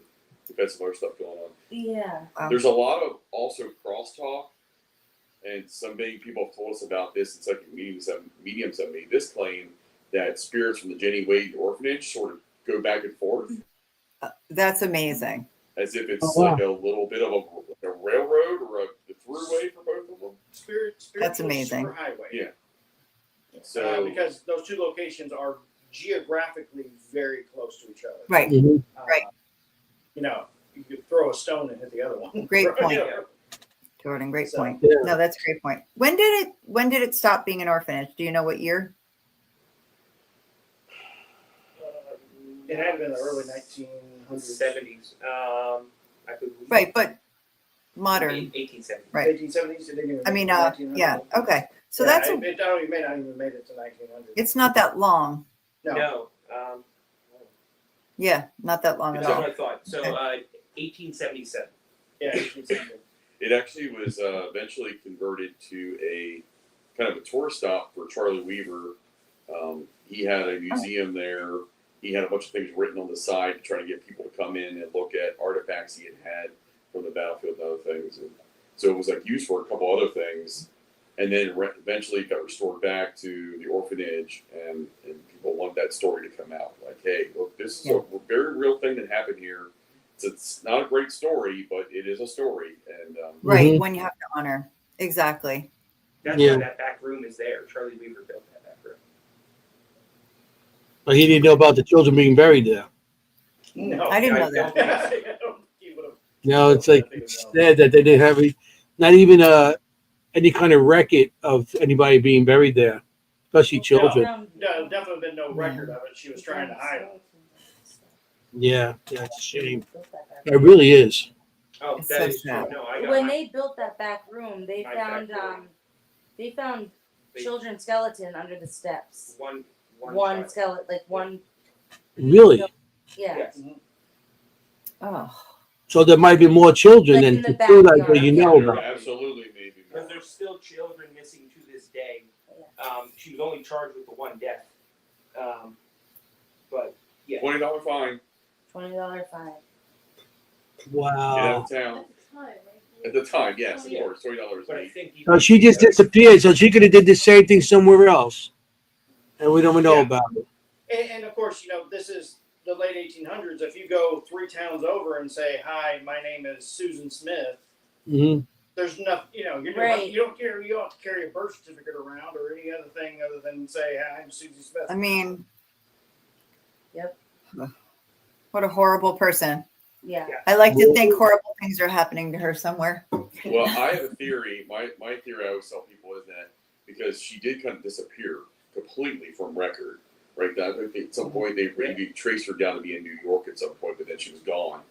We've had some other stuff going on. Yeah. There's a lot of also crosstalk, and some many people have told us about this. It's like mediums have made this claim that spirits from the Jennie Wade orphanage sort of go back and forth. That's amazing. As if it's like a little bit of a railroad or a throughway for both of them. That's amazing. Superhighway. Yeah. So because those two locations are geographically very close to each other. Right. Right. You could throw a stone and hit the other one. Great point, Jordan. Great point. No, that's a great point. When did it stop being an orphanage? Do you know what year? It had been the early 1970s. I believe. Right, but modern. 1870s. Right. 1870s. I mean, yeah. Okay. So that's it may not even made it to 1900. It's not that long. No. Yeah, not that long at That's all. what I thought. So, 1877. Yeah, 1877. it actually was eventually converted to a kind of a tourist stop for Charlie Weaver. He had a museum there. He had a bunch of things written on the side to try to get people to come in and look at artifacts he had from the battlefield and other things. And so it was like used for a couple other things. And then eventually got restored back to the orphanage, and people wanted that story to come out. Like, hey, look, this is a very real thing that happened here. It's not a great story, but it is a story. And right, when you have to honor. Exactly. That's why that back room is there. Charlie Weaver built that back room. But he didn't know about the children being buried there. No, I didn't know I that. don't think so. No, it's like it's sad that they didn't have not even any kind of record of anybody being buried there, especially children. No, definitely been no record of it. She was trying to hide it. Yeah, it's a shame. It really is. Oh, It's that so is true. sad. No, I got When my, they built that back room, they my found back room. they found They- children's skeleton under the steps. one One child. skeleton, like one. Really? Yeah. Yes. Oh, So there might be more children Like than in the two that backyard, you yeah. know There about. absolutely may be more. Because there's still children missing to this day. She was only charged with the one death. But yeah. $20 fine. $20 fine. Get out Wow. of town. At the time, right? At the time, yes, of Yeah. course, $20. But I think So she just disappeared. So she could have did the same thing somewhere else, and we don't even know Yeah. about it. And of course, this is the late 1800s. If you go 3 towns over and say, "Hi, my name is Susan Smith," Hmm. there's nothing. You Right. don't have to carry a birth certificate around or any other thing other than say, "Hi, I'm Susie Smith." I mean, Yep. what a horrible person. Yeah. I like to think horrible things are happening to her somewhere. Well, I have a theory. My theory I always tell people is that because she did kind of disappear completely from record, right? That I think at some point they maybe traced her down to be in New York at some point, but then she was gone.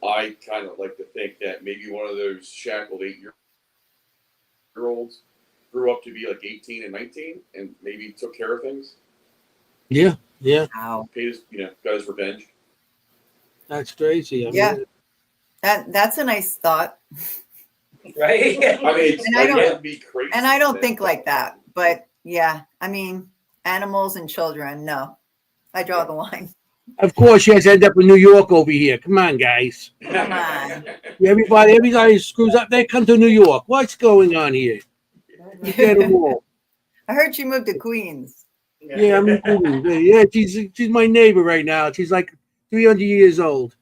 I kind of like to think that maybe one of those shackled 8-year-olds grew up to be like 18 and 19 and maybe took care of things. Yeah. Wow. Paid his, got his revenge. That's crazy. I mean, Yeah. That's a nice thought. right? I mean, it's And I don't- that'd be crazy. And I don't think like that. But yeah, I mean, animals and children, no. I draw the line. Of course, she has to end up in New York over here. Come on, guys. Come on. Everybody who screws up, they come to New York. What's going on here? Get them all. I heard she moved to Queens. Yeah, I'm cool. Yeah, she's my neighbor right now. She's like 300 years old.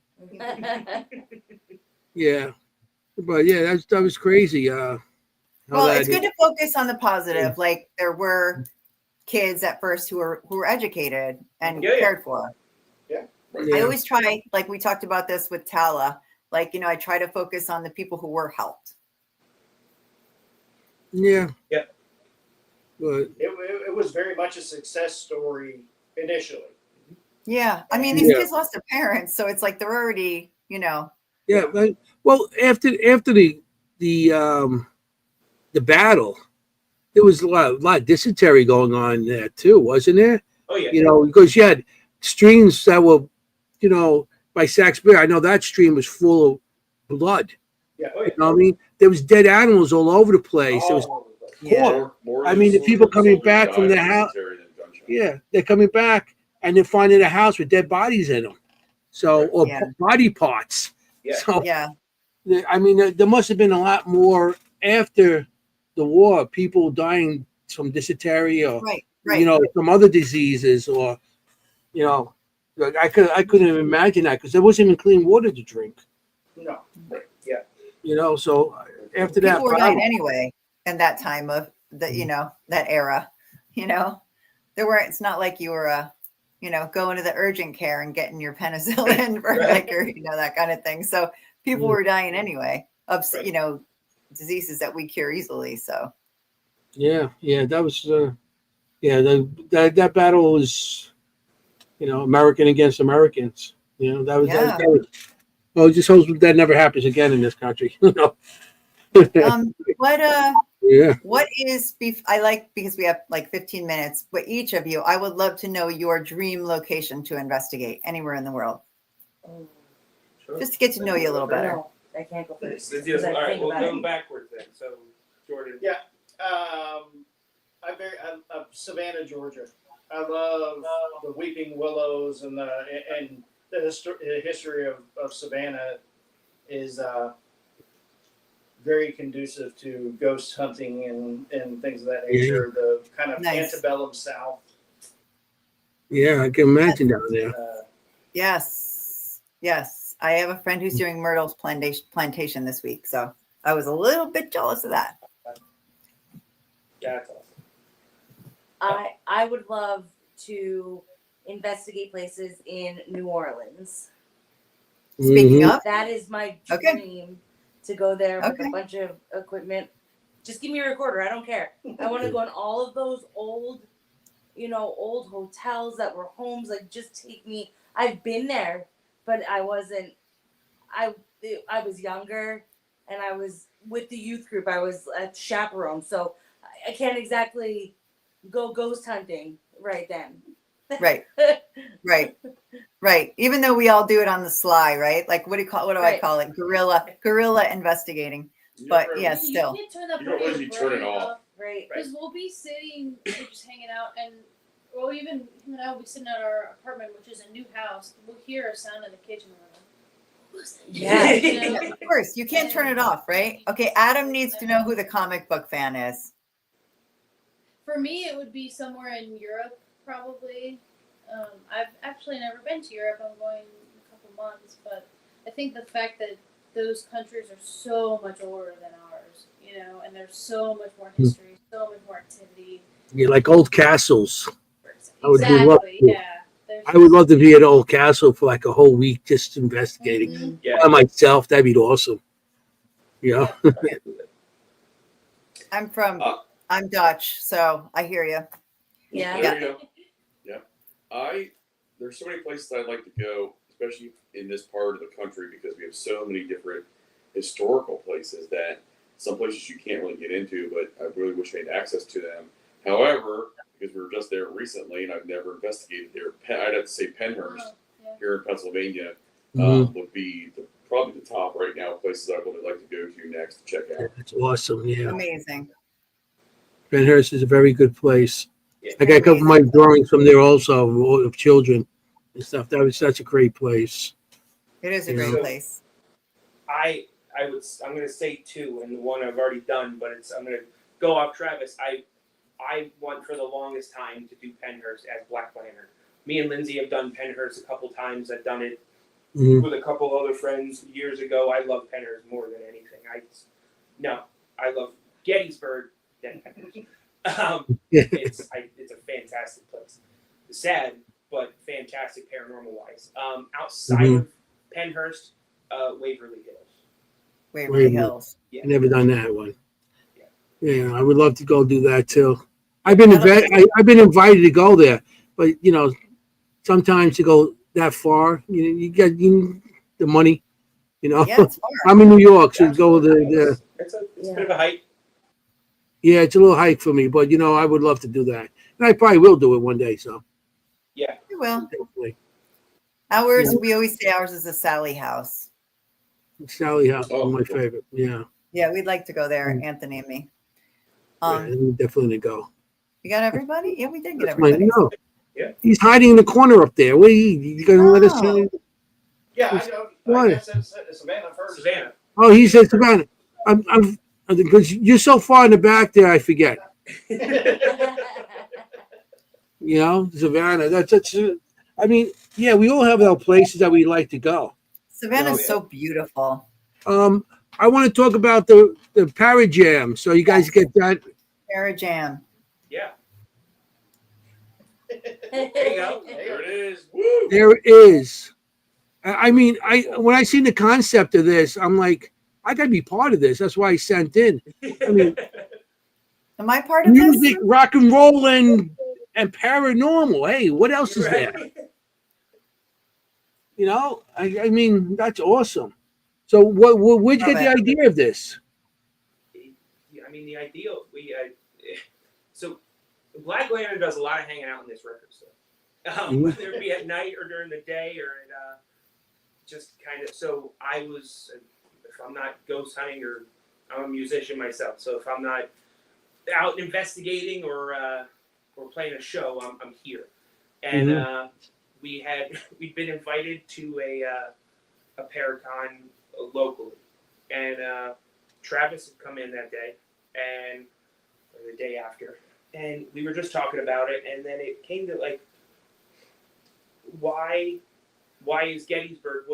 Yeah, but yeah, that was crazy. Well, it's good to focus on the positive. Like there were kids at first who were educated and cared for. I always try, like we talked about this with Tala, like, I try to focus on the people who were helped. Yeah. Yeah. But It was very much a success story initially. Yeah. I mean, these kids lost their parents, so it's like they're already, yeah. Well, after the battle, there was a lot of dysentery going on there too, wasn't there? Oh yeah. Because you had streams that were, by Sachs Bay. I know that stream was full of blood. Yeah. You know what I mean? There was dead animals all over the place. There was yeah. I mean, the people coming back from their house. Yeah, they're coming back and they're finding a house with dead bodies in them. So, or body parts. Yeah. So, Yeah. I mean, there must have been a lot more after the war, people dying from dysentery or, Right. some other diseases or, like I couldn't even imagine that because there wasn't even clean water to drink. No. Right. Yeah. So after that, People were dying anyway in that time of the, that era, it's not like you were, going to the urgent care and getting your penicillin for like your, that kind of thing. So people were dying anyway of, diseases that we cure easily. So. Yeah. That was, that battle was, American against Americans. That was well, just hope that never happens again in this country. What is I like, because we have like 15 minutes, but each of you, I would love to know your dream location to investigate anywhere in the world. Sure. Just to get to know you a little better. No, I can't go first. Let's do this. I All right, think we'll about go it. backwards then. So, Jordan. Yeah. I'm Savannah, Georgia. I love the weeping willows and the history of Savannah is very conducive to ghost hunting and things of that nature. The kind of antebellum South. Yeah, I can imagine down there. Yes. I have a friend who's doing Myrtle's plantation this week, so I was a little bit jealous of that. That's awesome. I would love to investigate places in New Orleans. Speaking Mhm. of, That is my Okay. dream, to go there with Okay. a bunch of equipment. Just give me a recorder. I don't care. I want to go in all of those old, old hotels that were homes. Like, just take me. I've been there, but I wasn't. I was younger, and I was with the youth group. I was a chaperone, so I can't exactly go ghost hunting right then. right, right. Even though we all do it on the sly, right? Like, what do I Right. call it? Guerrilla investigating. You But don't yeah, really- still. You can't turn that You don't really turn it off. Right. Because we'll be sitting, we're just hanging out, and well, even him and I will be sitting at our apartment, which is a new house. We'll hear a sound in the kitchen. And we're like, "Who's that?" Yeah. You know? Of course, you can't turn it off, right? Okay, Adam needs to know who the comic book fan is. For me, it would be somewhere in Europe, probably. I've actually never been to Europe. I'm going in a couple months, but I think the fact that those countries are so much older than ours, and there's so much more history, so much more activity. Yeah, like old castles. I would love Exactly, to. yeah. There's I would love to be at an old castle for like a whole week just investigating Mhm. Yeah. by myself. That'd be awesome. Yeah. I'm Dutch, so I hear you. Yeah. There you go. Yeah. There's so many places I'd like to go, especially in this part of the country, because we have so many different historical places that some places you can't really get into, but I really wish I had access to them. However, because we were just there recently and I've never investigated there, I'd have to say Pennhurst Yeah. here in Pennsylvania Mhm. would be probably the top right now places I would like to go to next to check out. It's awesome. Yeah, Amazing. Pennhurst is a very good place. Yeah. I got a couple of my Amazing. drawings from there also of children and stuff. That was such a great place. It is a You great know. place. I'm gonna say two, and the one I've already done, but I'm gonna go off Travis. I want for the longest time to do Pennhurst as Black Lantern. Me and Lindsay have done Pennhurst a couple times. I've done it Mhm. with a couple other friends years ago. I love Pennhurst more than anything. I love Gettysburg than Pennhurst. It's a fantastic place. Sad, but fantastic paranormal wise. Outside Mhm. of Pennhurst, Waverly Hills. Waverly Waverly. Hills. Yeah. I never done that one. Yeah. Yeah, I would love to go do that too. I've been invited to go there, but sometimes to go that far, you get the money. Yeah, it's far. I'm in New York, so That's go really there. nice. It's a bit of a hike. Yeah, it's a little hike for me, but I would love to do that, and I probably will do it one day. So Yeah. You will. hopefully, Ours, we always say ours is a Sally house. Sally House Oh, is my cool. favorite. Yeah, Yeah, we'd like to go there, Mm. Anthony and me. yeah, we definitely go. You got everybody? Yeah, we did get That's my everybody. no. Yeah. He's hiding in the corner up there. What you gonna let us say? Yeah, I know. What? I guess that's Savannah first. Savannah. Oh, he said Savannah. I'm because you're so far in the back there. I forget. Savannah. That's. I mean, yeah, we all have our places that we like to go. Savannah's Yeah. so beautiful. I want to talk about the Parajam. So you guys get that. Parajam. Yeah. There you go. There it is. Woo! There it is. I mean, when I seen the concept of this, I'm like, I got to be part of this. That's why I sent in. I mean, Am I part of this? music, rock and roll, and paranormal. Hey, what else is there? I mean, that's awesome. So, where'd you get the idea of this? I mean, the ideal so Black Lantern does a lot of hanging out in this record store, whether it be at night or during the day or just kind of. So if I'm not ghost hunting, or I'm a musician myself, so if I'm not out investigating or playing a show, I'm here, and we'd been invited to a Paracon locally, and Travis had come in that day, or the day after, and we were just talking about it, and then it came to like, why is Gettysburg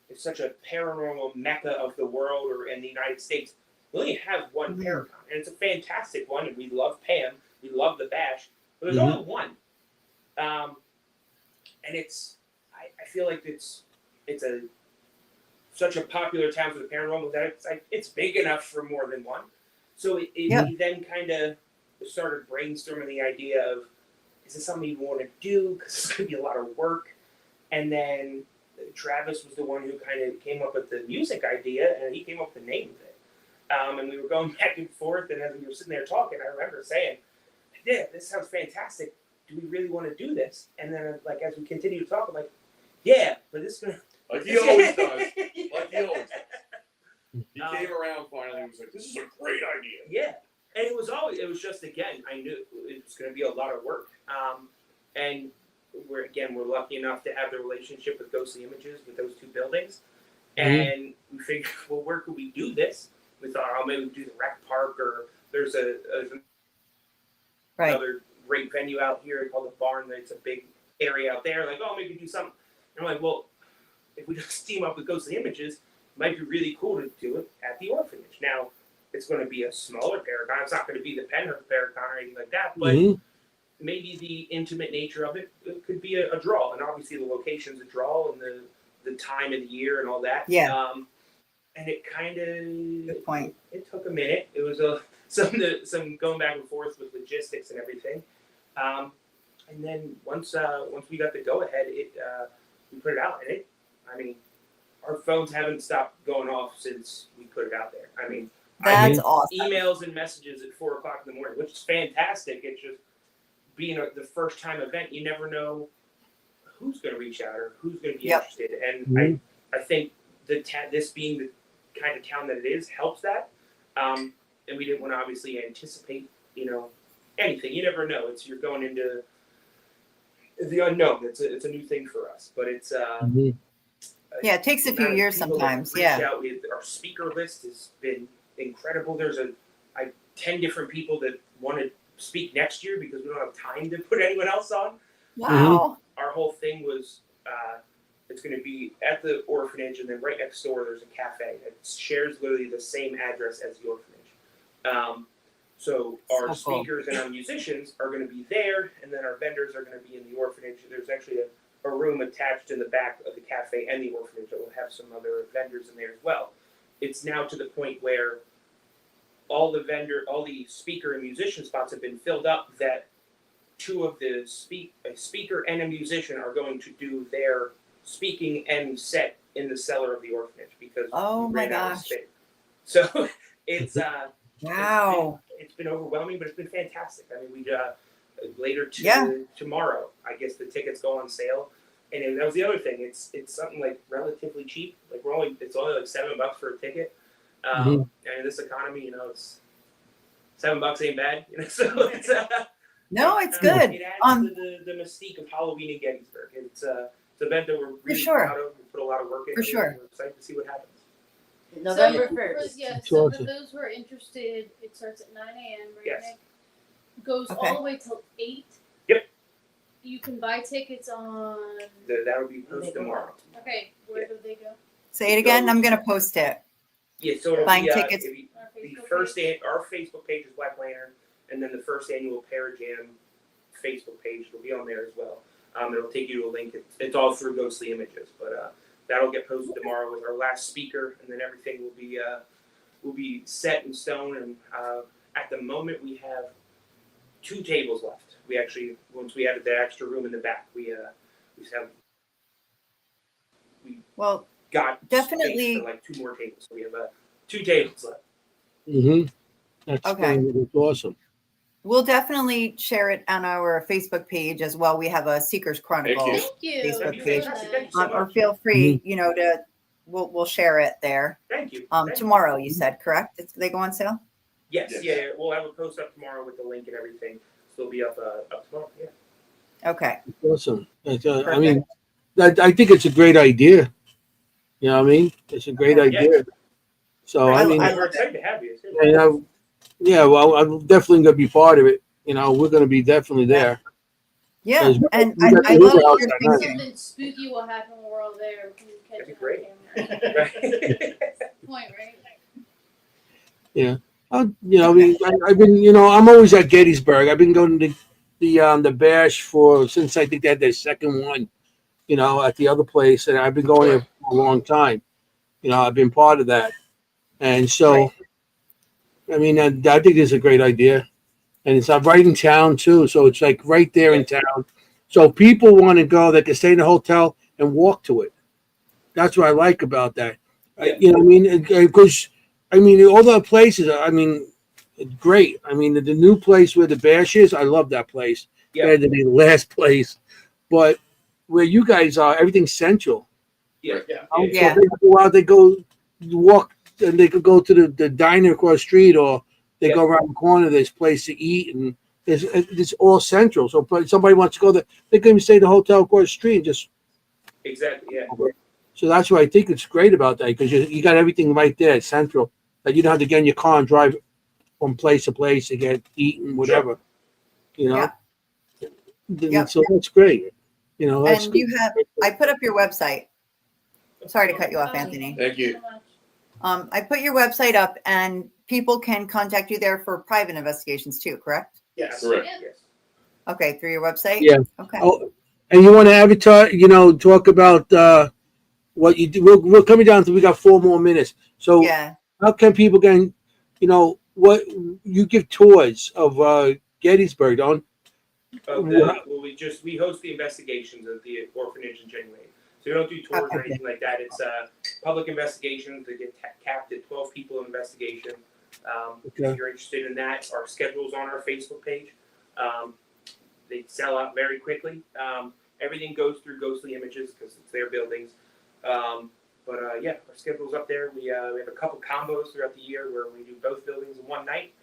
it's such a paranormal mecca of the world or in the United States? We only have one Paracon, and it's a fantastic one, and we love Pam, we love the Bash, but there's only one. and I feel like it's a such a popular town for the paranormal that it's big enough for more than one. So we then kind of started brainstorming the idea of, is this something you want to do? Because it's going to be a lot of work. And then Travis was the one who kind of came up with the music idea, and he came up with the name of it. And we were going back and forth, and as we were sitting there talking, I remember saying, yeah, this sounds fantastic. Do we really want to do this? And then, like, as we continue to talk, I'm like, yeah, but this is going to... Like he always does. Like he always does. He came around finally and was like, this is a great idea. Yeah. And it was just, again, I knew it was going to be a lot of work. And we're lucky enough to have the relationship with Ghostly Images with those two buildings. And we figured, well, where could we do this? We thought, oh, maybe we do the rec park, or there's another great venue out here called the Barn. It's a big area out there. Like, oh, maybe do something. And I'm like, well, if we just team up with Ghostly Images, it might be really cool to do it at the orphanage. Now, it's going to be a smaller Paragon. It's not going to be the Penrith Paragon or anything like that, but maybe the intimate nature of it could be a draw. And obviously the location's a draw, and the time of the year and all that. Yeah. And it kind of... Good point. It took a minute. It was some going back and forth with logistics and everything. And then once we got the go-ahead, we put it out. And our phones haven't stopped going off since we put it out there. That's awesome. Emails and messages at 4 o'clock in the morning, which is fantastic. It's just being the first time event, you never know who's going to reach out or who's going to be interested. And I think this being the kind of town that it is helps that. And we didn't want to obviously anticipate, anything. You never know. You're going into the unknown. It's a new thing for us, but it's it takes a few years sometimes. Our speaker list has been incredible. There's 10 different people that want to speak next year because we don't have time to put anyone else on. Wow. Our whole thing was it's going to be at the orphanage, and then right next door there's a cafe that shares literally the same address as the orphanage. So our speakers and our musicians are going to be there, and then our vendors are going to be in the orphanage. There's actually a room attached in the back of the cafe and the orphanage that will have some other vendors in there as well. It's now to the point where all the speaker and musician spots have been filled up, that two of the a speaker and a musician are going to do their speaking and set in the cellar of the orphanage because we ran out of space. So it's wow. It's been overwhelming, but it's been fantastic. We later tomorrow, I guess the tickets go on sale, and that was the other thing. It's something like relatively cheap. Like it's only like $7 for a ticket. And in this economy, it's $7 ain't bad. So it's no, it's good. It adds to the mystique of Halloween in Gettysburg. It's an event that we're really proud of. We put a lot of work in. For sure. We're excited to see what happens. November 1st. So for those who are interested, it starts at 9 a.m. Right? Yes. Nick? Goes all the way till 8. Yep. You can buy tickets on... That would be posted tomorrow. Okay, where do they go? Say it again. I'm going to post it. Yeah, so it'll buying be, tickets. Our Facebook page is Black Lantern, and then the first annual Parajam Facebook page will be on there as well. It'll take you to a link. It's all through Ghostly Images, but that'll get posted tomorrow with our last speaker, and then everything will be set in stone. And at the moment, we have 2 tables left. We actually, once we added that extra room in the back, we got definitely space for like 2 more tables. So we have 2 tables left. That's okay. That's awesome. We'll definitely share it on our Facebook page as well. We have a Seekers Chronicles Thank you. Facebook page. So or feel free, we'll share it there. Thank you. Tomorrow, you said, correct? They go on sale? Yes. Yeah. We'll have a post up tomorrow with the link and everything. So it'll be up tomorrow. Yeah. Okay. Awesome. I think it's a great idea. You know what I mean? It's a great idea. So we're excited to have you. And I'm definitely gonna be part of it. We're gonna be definitely there. Yeah, and I love your thinking. Something spooky will happen when we're all there. We can catch That'd be it great. on camera. Point, right? Yeah. I've been, I'm always at Gettysburg. I've been going to the bash since I think they had their second one at the other place, and I've been going there for a long time. I've been part of that, and so I mean, I think it's a great idea, and it's right in town too. So it's like right there in town. So people want to go, they can stay in the hotel and walk to it. That's what I like about that. You know what I mean? Because I mean, all the places. I mean, great. I mean, the new place where the Bash is, I love that place. Better than the last place, but where you guys are, everything's central. Yeah. So they go out, they go walk, and they could go to the diner across the street, or they go around the corner. There's a place to eat, and it's all central. So if somebody wants to go there, they can even stay at the hotel across the street and just. Exactly. Yeah. So that's why I think it's great about that, because you got everything right there, it's central. Like you don't have to get in your car and drive from place to place to get eaten, whatever. So that's great. That's And I put up your website. Sorry to cut you off, Anthony. Thank you. I put your website up, and people can contact you there for private investigations too, correct? Yes. Correct. Yes. Okay, through your website? Yeah. Okay. Oh, and you want to advertise, talk about what you do. We're coming down to, we got 4 more minutes. So how can people get, what you give tours of Gettysburg, don't? We host the investigations of the orphanage in Jennie. So we don't do tours or anything like that. It's public investigations. They get capped at 12 people in investigation. If you're interested in that, our schedule's on our Facebook page. They sell out very quickly. Everything goes through Ghostly Images because it's their buildings. Our schedule's up there. We have a couple combos throughout the year where we do both buildings in one night.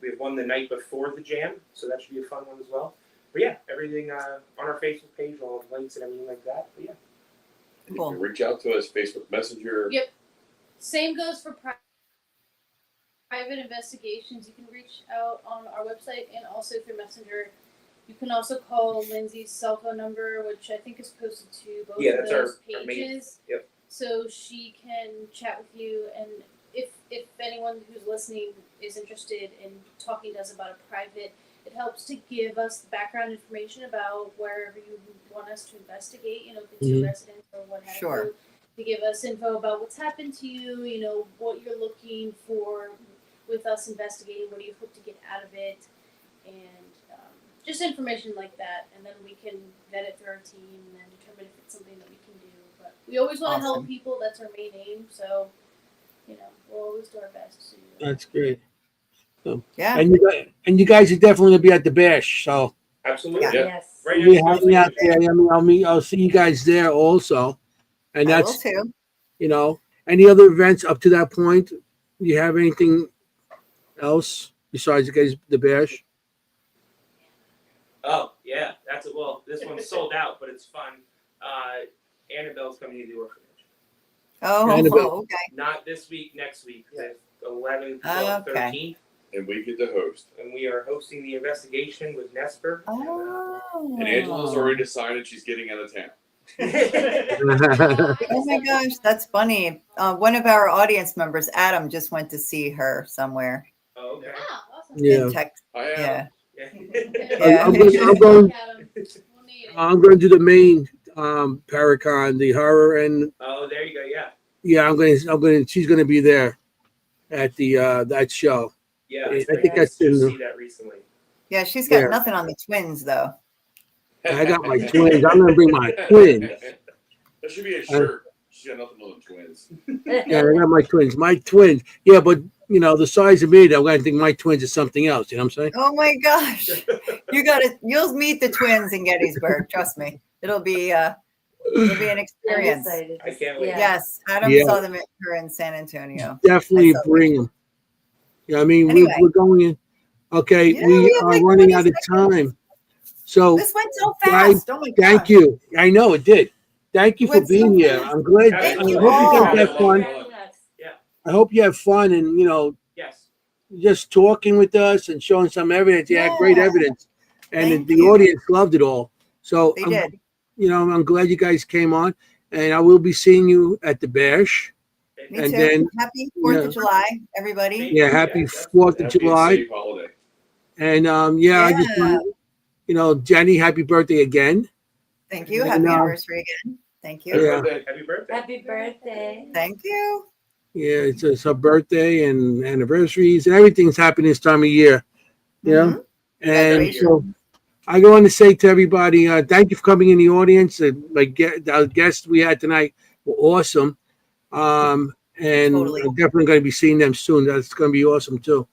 We have one the night before the jam, so that should be a fun one as well. But yeah, everything on our Facebook page, all the links and everything like that. But yeah. You can reach out to us, Facebook Messenger. Yep. Same goes for private investigations. You can reach out on our website and also through Messenger. You can also call Lindsay's cell phone number, which I think is posted to both of those pages. Yep. So she can chat with you, and if anyone who's listening is interested in talking to us about a private, it helps to give us the background information about wherever you want us to investigate, if it's your residence or what have you. To give us info about what's happened to you, what you're looking for with us investigating, what do you hope to get out of it, and just information like that. And then we can vet it through our team and then determine if it's something that we can do. But we always want to help people. That's our main aim. So, we'll always do our best to do that. That's great. So, yeah. And you guys are definitely gonna be at the Bash. So absolutely. Yeah. Yes. Right. we have me out there. I mean, I'll see you guys there also. And I that's will too. Any other events up to that point? Do you have anything else besides the Bash? Oh yeah, this one's sold out, but it's fun. Annabelle's coming to the orphanage. Oh, Annabelle. okay. Not this week, next week. The 11th, 12th, 13th. And we get to host. And we are hosting the investigation with Nesper. Oh. And Angela's already decided she's getting out of town. Oh my gosh, that's funny. One of our audience members, Adam, just went to see her somewhere. Oh, okay. Ah, awesome. Yeah. In Texas. Yeah. I'm going to do the main Paracon, the horror, and oh, there you go. Yeah. yeah, I'm going. She's going to be there at the that show. Yeah, I think that's to in see that recently. Yeah, she's got nothing on the twins though. I got my twins. I'm going to bring my twins. That should be a shirt. She's got nothing on the twins. Yeah, I got my twins. My twins. Yeah, but the size of me, I'm going to think my twins is something else. You know what I'm saying? Oh my gosh, you'll meet the twins in Gettysburg. Trust me, it'll be an experience. I can't wait. Yes, Adam saw them her in San Antonio. Definitely bring them. Yeah, I mean, Anyway. we're going in. Okay, Yeah, we are like running 20 out of seconds. time. So This went so fast. Oh my gosh. thank you. I know it did. Thank you for Went so being here. fast. I'm glad. Thank I you hope you all. guys have fun. I hope you have fun and Yes. just talking with us and showing some evidence. You had great evidence, and Thank the you. audience loved it all. So They did. I'm glad you guys came on, and I will be seeing you at the Bash. Me And too. then- Happy 4th of July, everybody. Yeah, happy 4th of Happy July. safe holiday. And I just want Jennie, happy birthday again. Thank you. And, Happy anniversary again. Thank Happy you. Yeah. birthday. Happy birthday. Happy birthday. Thank you. Yeah, it's her birthday and anniversaries and everything's happening this time of year. You know? Mhm. And Graduation. so I want to say to everybody, thank you for coming in the audience. Our guests we had tonight were awesome. And Totally. I'm definitely going to be seeing them soon. That's going to be awesome too.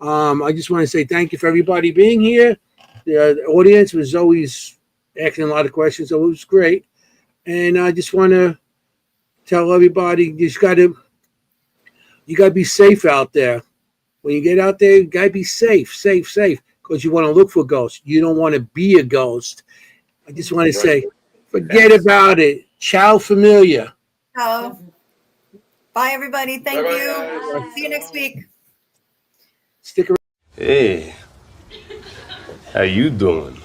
I just want to say thank you for everybody being here. The audience was always asking a lot of questions, so it was great. And I just want to tell everybody you got to be safe out there. When you get out there, you got to be safe, because you want to look for ghosts. You don't want to be a ghost. I just want to say, forget about it. Ciao, familia. So, bye, everybody. Thank Bye-bye, you. guys. See you next week. Stick around. Hey, how you doing?